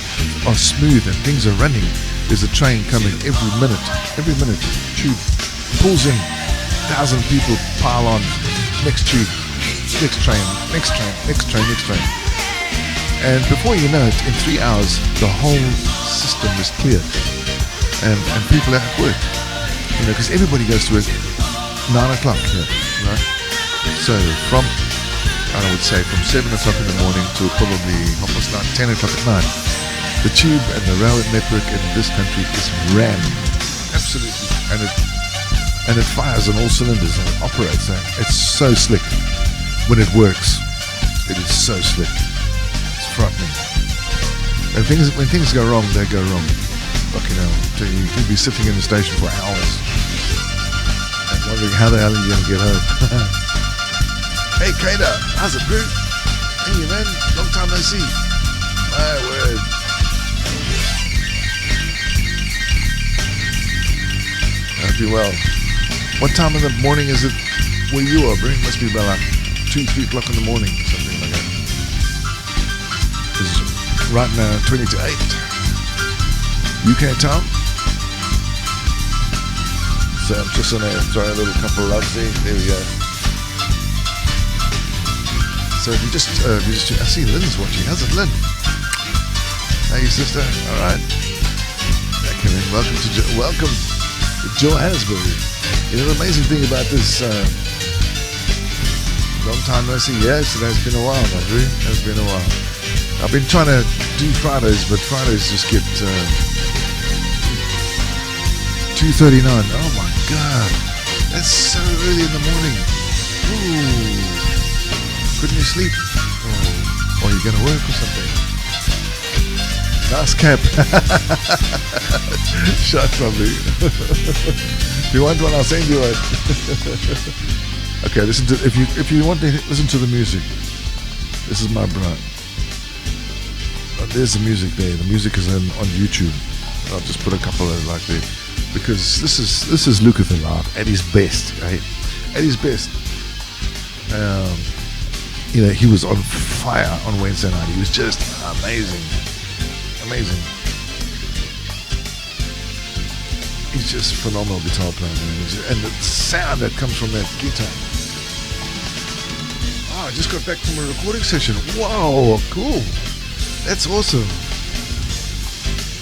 are smooth and things are running, there's a train coming every minute. Tube pulls in, 1,000 people pile on, next tube. Next train. And before you know it, in 3 hours, the whole system is cleared. And people are at work. You know, because everybody goes to work 9 o'clock here, right? So I would say from 7 o'clock in the morning to probably almost 10 o'clock at night, the tube and the rail network in this country is rammed. Absolutely. And it fires on all cylinders and it operates. It's so slick. When it works, it is so slick. It's frightening. And when things go wrong, they go wrong. Fucking hell. So you could be sitting in the station for hours and wondering how the hell are you going to get home. Hey, Kader, how's it, bro? Hey, man, long time no see. My word. Hope you're well. What time in the morning is it where you are, bro? It must be about like 2-3 o'clock in the morning, something like that. It's right now 20 to 8 UK time. So I'm just gonna throw a little couple of loves there. There we go. So if you just I see Lynn's watching. How's it, Lynn? Hey, sister. All right. Okay, then. Welcome to Johannesburg. You know, the amazing thing about this. Long time no see. Yes, it has been a while, my dude. It has been a while. I've been trying to do Fridays, but Fridays just get 2:39. Oh my God, that's so early in the morning. Ooh, couldn't you sleep? Or are you gonna work or something? Nice cap. Shut probably. If you want one, I'll send you one. Okay, if you want to listen to the music, this is my brand. There's the music there. The music is on YouTube. I'll just put a couple of like there because this is Lukather live at his best, right? At his best. You know, he was on fire on Wednesday night. He was just amazing. He's just a phenomenal guitar player, man. And the sound that comes from that guitar. Oh, I just got back from a recording session. Wow, cool. That's awesome.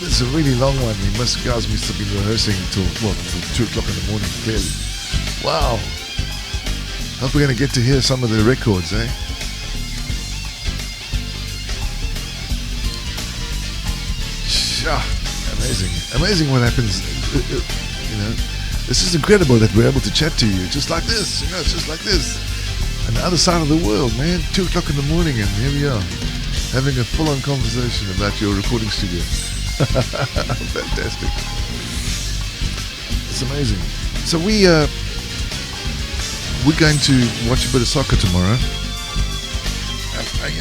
It's a really long one. Guys must have been rehearsing till 2 o'clock in the morning, clearly. Wow. Hope we're going to get to hear some of the records, eh? Amazing. Amazing what happens. You know, this is incredible that we're able to chat to you just like this. You know, it's just like this. On the other side of the world, man. 2 o'clock in the morning, and here we are, having a full-on conversation about your recording studio. Fantastic. It's amazing. So we're going to watch a bit of soccer tomorrow.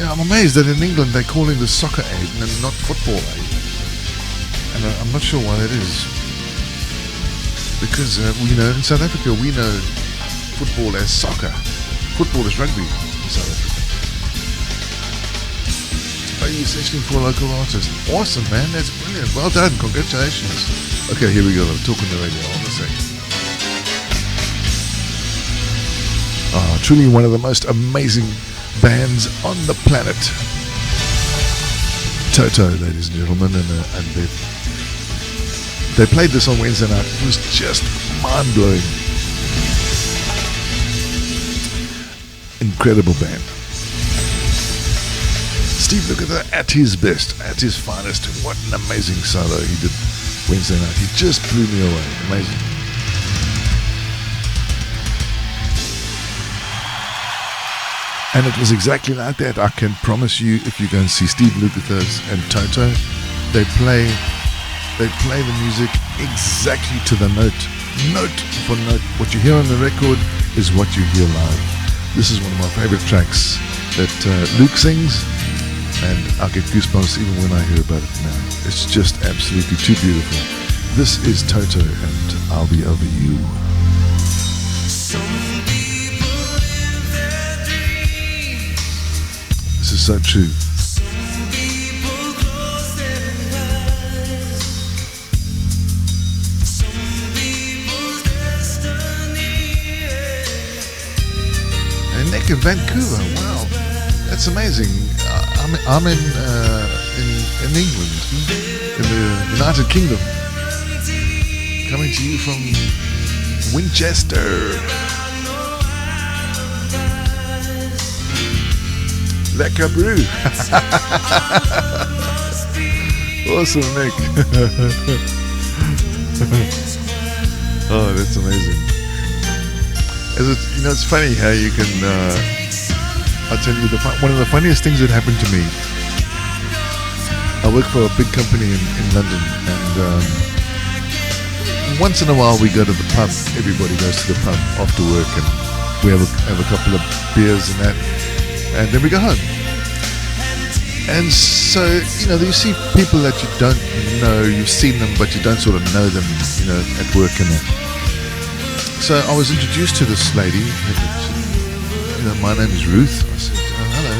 I'm amazed that in England they're calling this soccer aid and not football aid. And I'm not sure why that is. Because, in South Africa we know football as soccer. Football is rugby in South Africa. Are you searching for a local artist? Awesome, man. That's brilliant. Well done. Congratulations. Okay, here we go. I'm talking the radio. Hold on a second. Truly one of the most amazing bands on the planet. Toto, ladies and gentlemen, and they played this on Wednesday night. It was just mind-blowing. Incredible band. Steve Lukather at his best, at his finest. What an amazing solo he did Wednesday night. He just blew me away. Amazing. And it was exactly like that. I can promise you, if you go and see Steve Lukather's and Toto, they play the music exactly to the note for note. What you hear on the record is what you hear live. This is one of my favorite tracks that Luke sings, and I get goosebumps even when I hear about it now. It's just absolutely too beautiful. This is Toto and I'll Be Over You. This is so true. And Nick in Vancouver, wow, that's amazing. I'm in England, in the United Kingdom, coming to you from Winchester. Lekker brew. Awesome, Nick. Oh, that's amazing. It's funny how you can. I'll tell you, one of the funniest things that happened to me. I work for a big company in London, and once in a while we go to the pub. Everybody goes to the pub after work, and we have a couple of beers and that, and then we go home. And so, you see people that you don't know, you've seen them, but you don't sort of know them, at work and that. So I was introduced to this lady. My name is Ruth. I said, hello.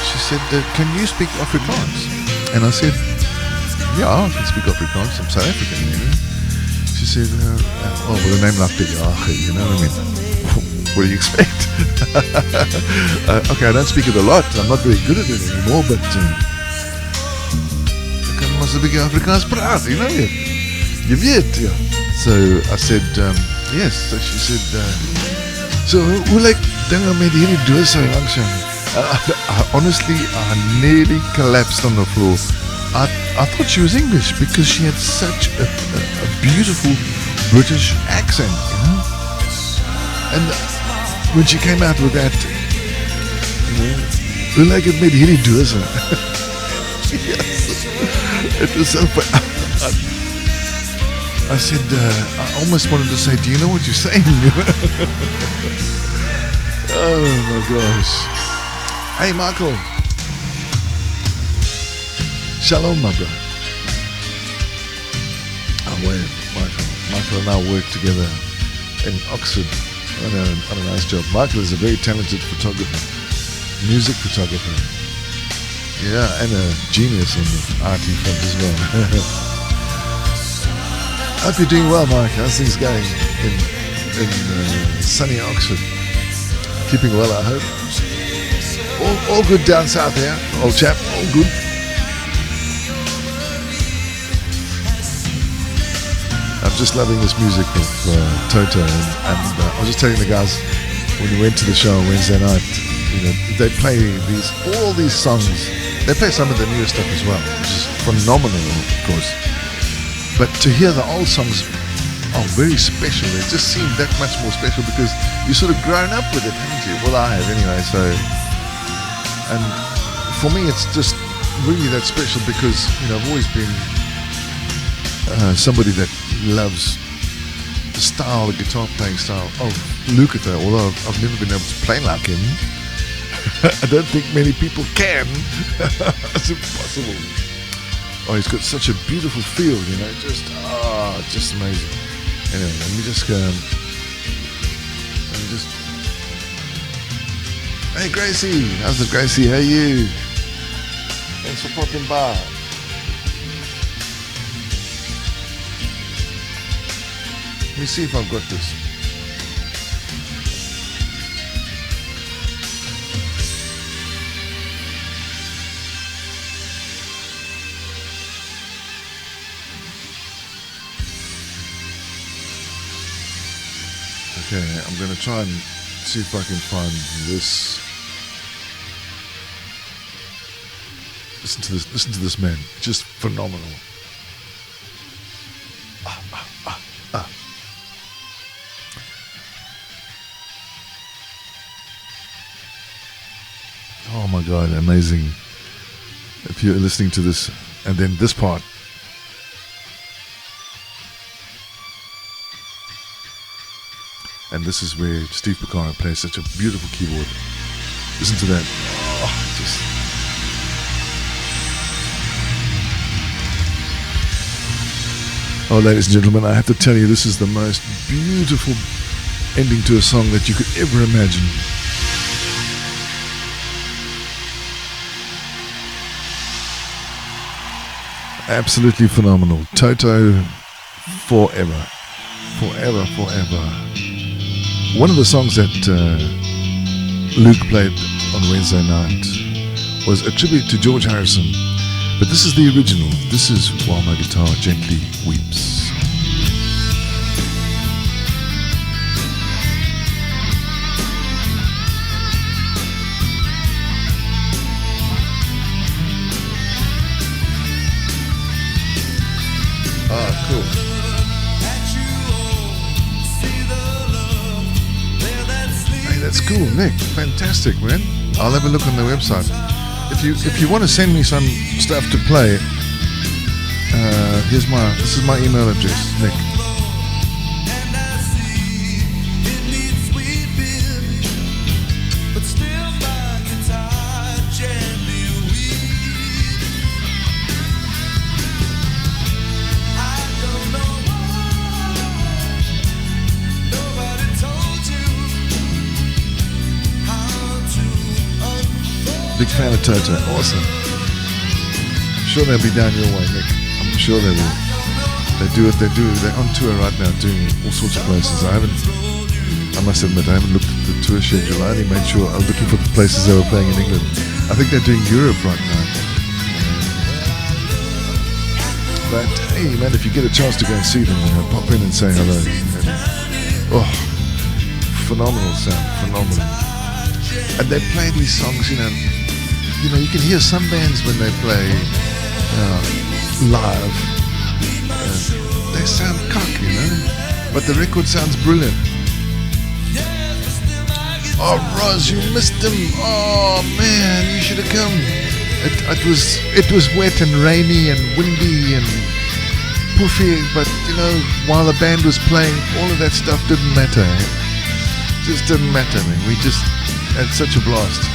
She said, can you speak Afrikaans? And I said, yeah, I can speak Afrikaans. I'm South African, She said, with a name like de Jager, you know what I mean? What do you expect? Okay, I don't speak it a lot. I'm not very good at it anymore, but ik kan maar 'n bietjie Afrikaans praat, je weet, ja. So I said, yes. So she said, so hoe lyk dinge met hierdie doos langs jou? Honestly, I nearly collapsed on the floor. I thought she was English because she had such a beautiful British accent, And when she came out with that, hoe lyk dit met hierdie doos? Yes, it was so funny. I said, I almost wanted to say, do you know what you're saying? Oh my gosh. Hey Michael. Shalom, my brother. Michael and I work together in Oxford on a nice job. Michael is a very talented photographer, music photographer. Yeah, and a genius on the arty front as well. Hope you're doing well, Mike. How's things going in sunny Oxford? Keeping well, I hope. All good down south here, old chap. All good. I'm just loving this music of Toto, and I was just telling the guys when we went to the show on Wednesday night, they play all these songs. They play some of the newer stuff as well, which is phenomenal, of course. But to hear the old songs are very special. They just seem that much more special because you sort of grown up with it, haven't you? Well, I have anyway. So, and for me, it's just really that special because I've always been somebody that loves the guitar playing style of Lukather, although I've never been able to play like him. I don't think many people can. It's impossible. Oh, he's got such a beautiful feel, just amazing. Anyway, let me just hey Gracie, how's it, Gracie? How are you? Thanks for popping by. Let me see if I've got this. Okay, I'm going to try and see if I can find this. Listen to this man. Just phenomenal. Oh my God, amazing. If you're listening to this, and then this part. And this is where Steve Picaro plays such a beautiful keyboard. Listen to that. Oh, ladies and gentlemen, I have to tell you, this is the most beautiful ending to a song that you could ever imagine. Absolutely phenomenal. Toto, forever. Forever, forever. One of the songs that Luke played on Wednesday night was a tribute to George Harrison, but this is the original. This is While My Guitar Gently Weeps. Ah, cool. That's cool, Nick. Fantastic, man. I'll have a look on the website. If you want to send me some stuff to play, this is my email address, Nick. Big fan of Toto. Awesome. I'm sure they'll be down your way, Nick. I'm sure they will. They do what they do. They're on tour right now doing all sorts of places. I must admit, I haven't looked at the tour schedule. I only made sure I was looking for the places they were playing in England. I think they're doing Europe right now. But hey, man, if you get a chance to go and see them, pop in and say hello. And, phenomenal sound, phenomenal. And they play these songs, you can hear some bands when they play live, they sound cocky, but the record sounds brilliant. Oh, Roz, you missed them. Oh man, you should have come. It was wet and rainy and windy and poofy, but while the band was playing, all of that stuff didn't matter. It just didn't matter, man. We just had such a blast.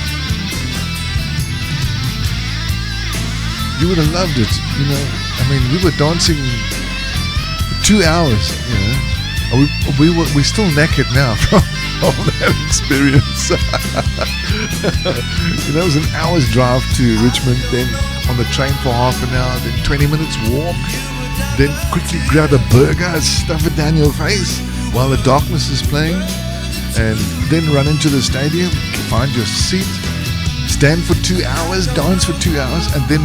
You would have loved it, we were dancing for 2 hours, We're still naked now from that experience. It was an hour's drive to Richmond, then on the train for half an hour, then 20 minutes walk, then quickly grab a burger, stuff it down your face while the darkness is playing, and then run into the stadium, find your seat, stand for 2 hours, dance for 2 hours, and then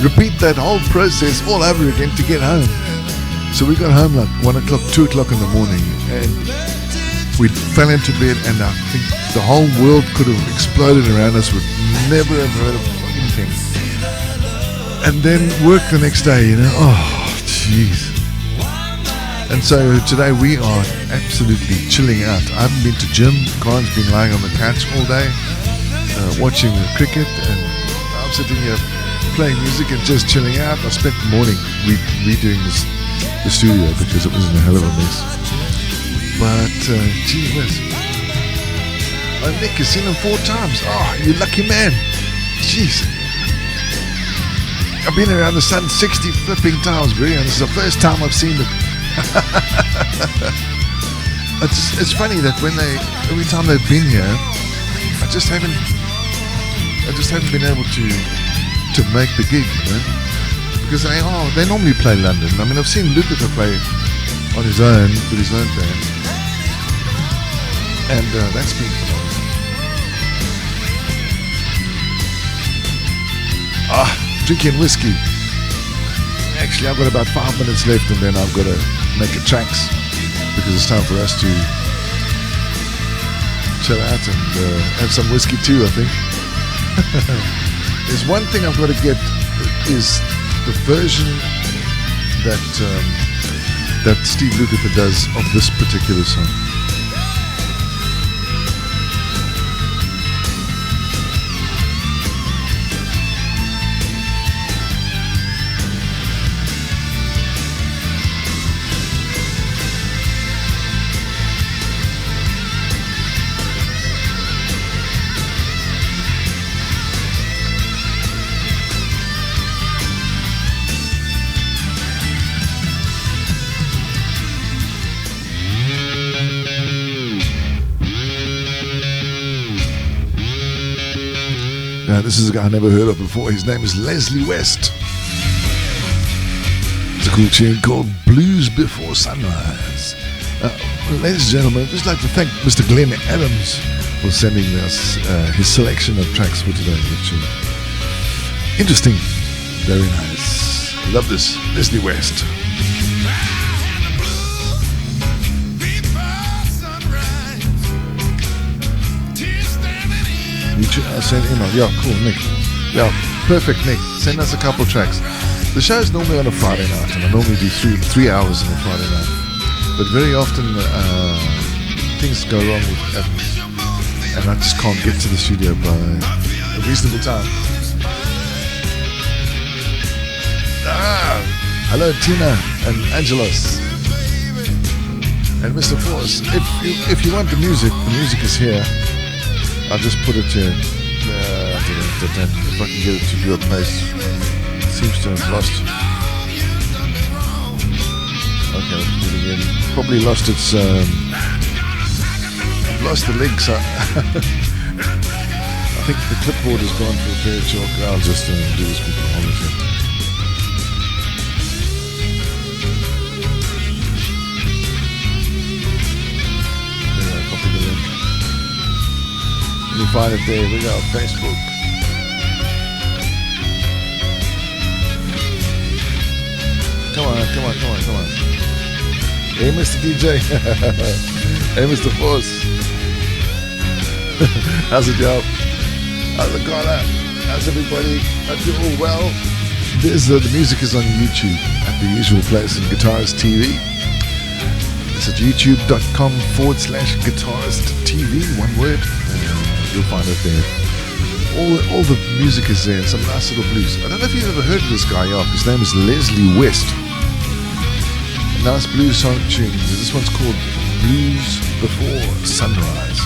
repeat that whole process all over again to get home. So we got home like 1 o'clock, 2 o'clock in the morning, and we fell into bed, and I think the whole world could have exploded around us. We'd never have heard of anything. And then work the next day, you know. Oh, jeez. And so today we are absolutely chilling out. I haven't been to gym. Colin's been lying on the couch all day, watching the cricket, and I'm sitting here playing music and just chilling out. I spent the morning redoing the studio because it was in a hell of a mess. But, gee whiz. Oh, Nick has seen him 4 times. Oh, you lucky man. Jeez. I've been around the sun 60 flipping times, bro, and this is the first time I've seen it. It's funny that every time they've been here, I just haven't been able to make the gig, you know? Because they normally play London. I mean, I've seen Lukather play on his own with his own band, and that's been phenomenal. Drinking whiskey. Actually, I've got about 5 minutes left, and then I've got to make a tracks because it's time for us to chill out and have some whiskey too, I think. There's one thing I've got to get is the version that Steve Lukather does of this particular song. This is a guy I never heard of before. His name is Leslie West. It's a cool tune called Blues Before Sunrise. Ladies and gentlemen, I'd just like to thank Mr. Glenn Adams for sending us his selection of tracks for today, which is interesting, very nice. Love this, Leslie West. Send email. Yeah, cool, Nick. Yeah, perfect, Nick. Send us a couple tracks. The show's normally on a Friday night, and I normally do three hours on a Friday night. But very often things go wrong with admins, and I just can't get to the studio by a reasonable time. Hello, Tina and Angelos and Mr. Force. If you want the music is here. I'll just put it to if I can get it to your place. It seems to have lost. Okay, let's do it again. Probably lost its lost the links. I think the clipboard has gone for a pair of chalk. I'll just do this with the monitor. Copy the link. Let me find it there. We got Facebook. Come on. Hey, Mr. DJ. Hey, Mr. Force. How's it, y'all? How's it going on? How's everybody? Hope you're all well. The music is on YouTube at the usual place in Guitarist TV. It's at youtube.com/Guitarist TV, one word. You'll find it there. All the music is there, some nice little blues. I don't know if you've ever heard of this guy, His name is Leslie West. A nice blues song tune. This one's called Blues Before Sunrise.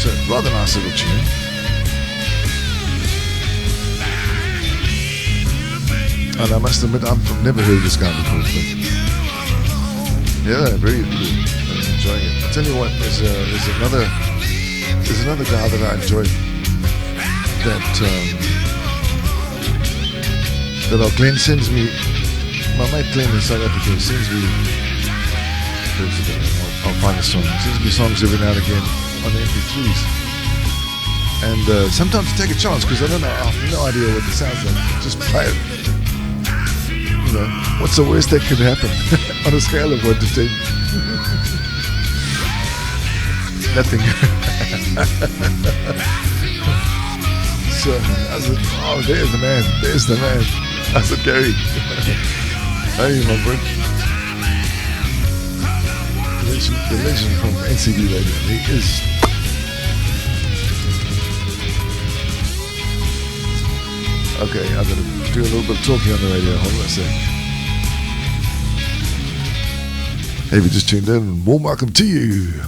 So, rather nice little tune. And I must admit, I've never heard of this guy before. But yeah, very cool. I'm enjoying it. I'll tell you what, there's another guy that I enjoy that Glenn sends me. My mate Glenn in South Africa sends me. I'll find a song. He sends me songs every now and again on the MP3s, and sometimes I take a chance because I have no idea what it sounds like. Just play it. You know, what's the worst that could happen on a scale of 1 to 10? Nothing. So I said, oh, there's the man. There's the man. I said, Gary. Hey, my friend. The legend from NCB Radio. He is. Okay, I'm going to do a little bit of talking on the radio. Hold on a sec. Hey, if you just tuned in, warm welcome to you.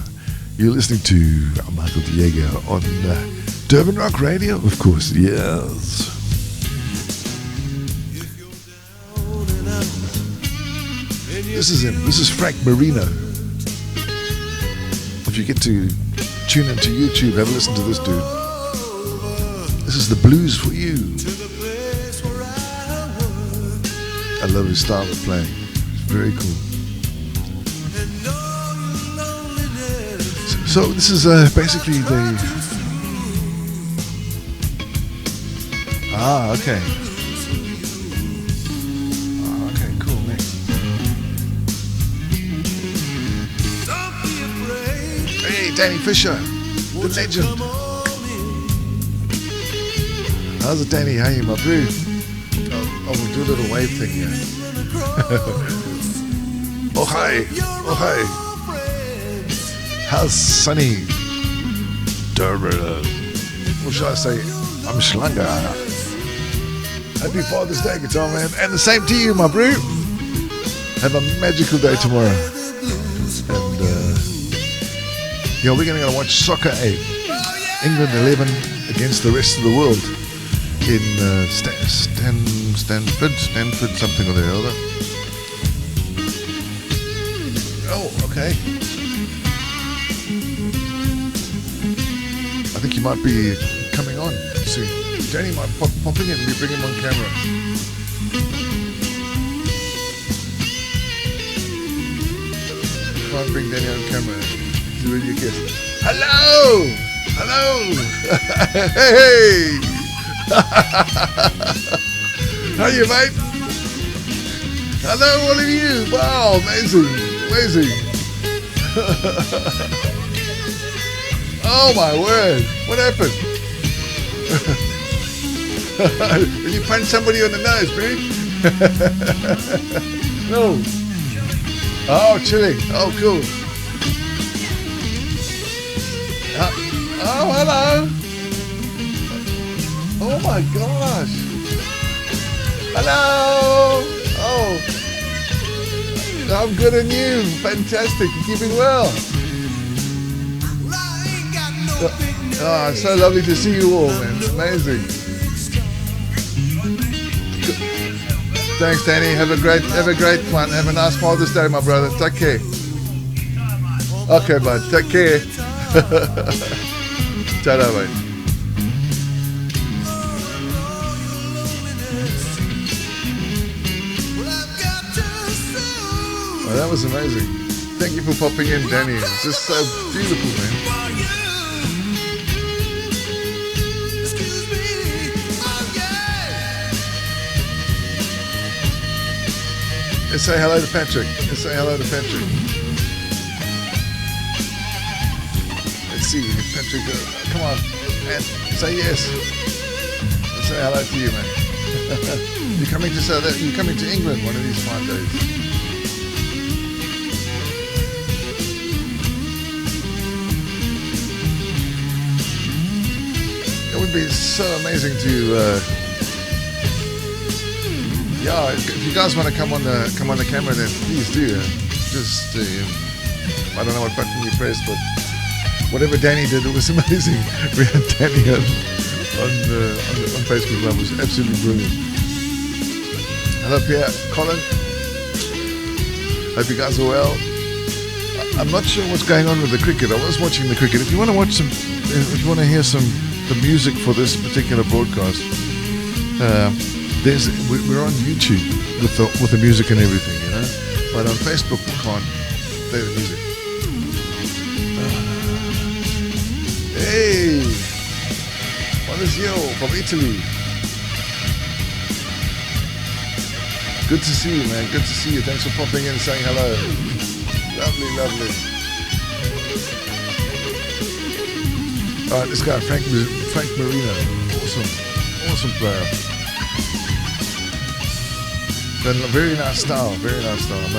You're listening to Michael de Jager on Durban Rock Radio, of course, yes. This is him. This is Frank Marino. If you get to tune into YouTube, have a listen to this dude. This is the blues for you. I love his style of playing. It's very cool. So this is basically the... okay. Okay, cool, man. Hey, Danny Fisher, the legend. How's it, Danny? How are you, my boo? Oh, we'll do a little wave thing here. Oh, hi. Oh, hi. How's sunny Durban? What should I say? I'm Schlanger. Happy Father's Day, Guitar Man. And the same to you, my bro. Have a magical day tomorrow. And, yeah, we're going to go watch Soccer 8. England 11 against the rest of the world in Stanford, something or the other. Oh, okay. I think you might be coming on soon. Danny might pop in and we bring him on camera. Try and bring Danny on camera. He's already a guest. Hello! Hello! Hey! How are you, mate? Hello, all of you! Wow, amazing! Amazing! Oh my word! What happened? Did you punch somebody on the nose, bro? No. Oh, chilling. Oh, cool. Oh, hello. Oh my gosh. Hello. Oh. I'm good and you. Fantastic. You're keeping well. Oh, it's so lovely to see you all, man. It's amazing. Thanks, Danny. Have a great one. Have a nice Father's Day, my brother. Take care. Okay, bud. Take care. Ta-da, mate. Oh, that was amazing. Thank you for popping in, Danny. It's just so beautiful, man. Let's say hello to Patrick. Let's say hello to Patrick. Let's see if Patrick, come on, and say yes. Let's say hello to you, man. You're coming to England one of these fine days. It would be so amazing to. Yeah, if you guys want to come on the camera, then please do. Just I don't know what button you pressed, but whatever Danny did, it was amazing. We had Danny on Facebook Live. It was absolutely brilliant. Hello, Pierre, Colin. Hope you guys are well. I'm not sure what's going on with the cricket. I was watching the cricket. If you want to watch if you want to hear the music for this particular broadcast. We're on YouTube with the music and everything, you know. But on Facebook we can't play the music. Hey, what is yo from Italy? Good to see you, man. Good to see you. Thanks for popping in and saying hello. Lovely, lovely. All right, this guy, Frank Marino. Awesome player. But very nice style, I must admit.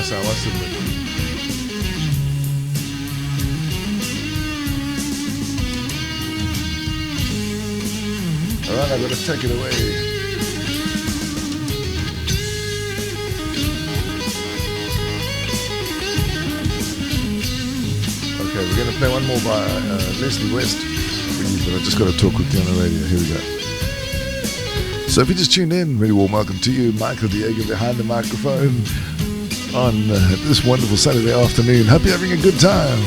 All right, I'm going to take it away. Okay, we're going to play one more by Leslie West for you, but I just got to talk quickly on the radio. Here we go. So if you just tuned in, very warm welcome to you. Michael de Jager behind the microphone on this wonderful Saturday afternoon. Hope you're having a good time.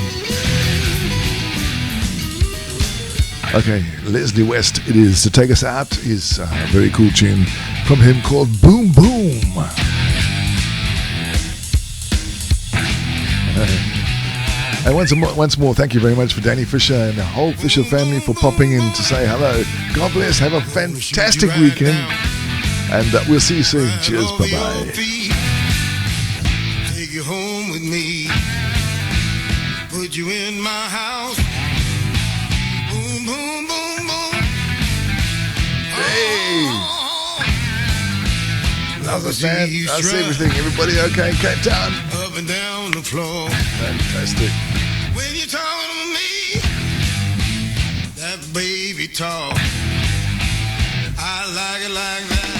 Okay, Leslie West it is to take us out. Is a very cool tune from him called Boom Boom. And once more, thank you very much for Danny Fisher and the whole Fisher family for popping in to say hello. God bless. Have a fantastic weekend. And we'll see you soon. Cheers. Bye-bye. Take you home with me. Put you in my house. Boom, boom, boom, boom. Hey. Love it, man. That's everything. Everybody okay in Cape Town? Up and down the floor. Fantastic. When you're talking to me, that baby talk, I like it like that.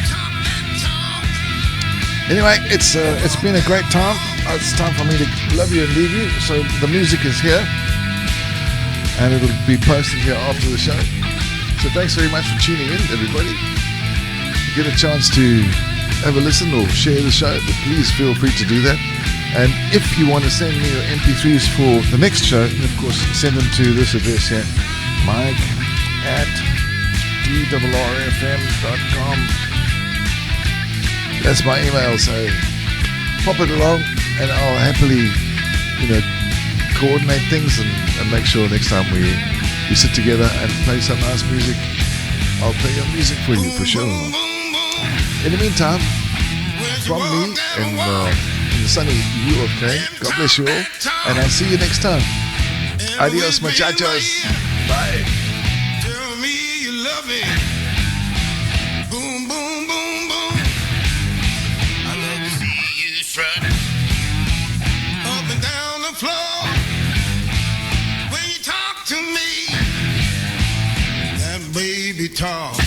Talk that talk. Anyway, it's been a great time. It's time for me to love you and leave you. So the music is here, and it'll be posted here after the show. So thanks very much for tuning in, everybody. If you get a chance to have a listen or share the show, but please feel free to do that. And if you want to send me your MP3s for the next show, of course, send them to this address here, mike@drrfm.com. That's my email, so pop it along and I'll happily, coordinate things and make sure next time we sit together and play some nice music, I'll play your music for you for sure. In the meantime, from me and in the sunny UK, God bless you all, and I'll see you next time. Adios, muchachos. Bye. Tell me you love me. Boom, boom, boom, boom. I love to see you strut up and down the floor. When you talk to me, that baby talk,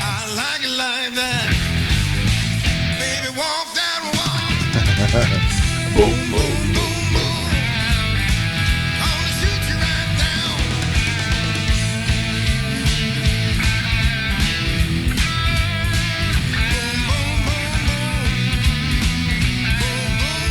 I like it like that. Baby, walk that walk. Boom, boom. Boom, boom, boom. Gonna shoot you right down. Boom, boom, boom, boom. Boom, boom,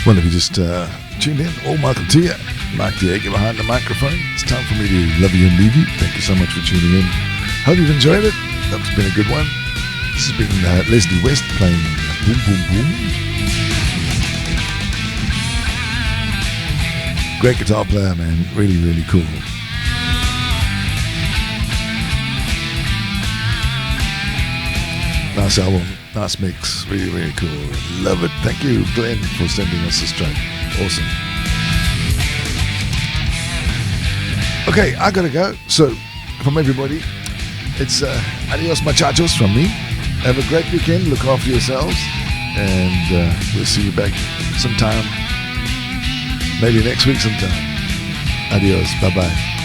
Well, if you just tuned in, all Michael to you, Mike de Jager behind the microphone. It's time for me to love you and leave you. Thank you so much for tuning in. Hope you've enjoyed it. That's been a good one. This has been Leslie West playing Boom Boom Boom. Great guitar player, man. Really, really cool. Nice album. Nice mix. Really, really cool. Love it. Thank you, Glenn, for sending us this track. Awesome. Okay, I gotta go. So, from everybody, It's adios muchachos from me. Have a great weekend. Look after yourselves. And we'll see you back sometime. Maybe next week sometime. Adios. Bye-bye.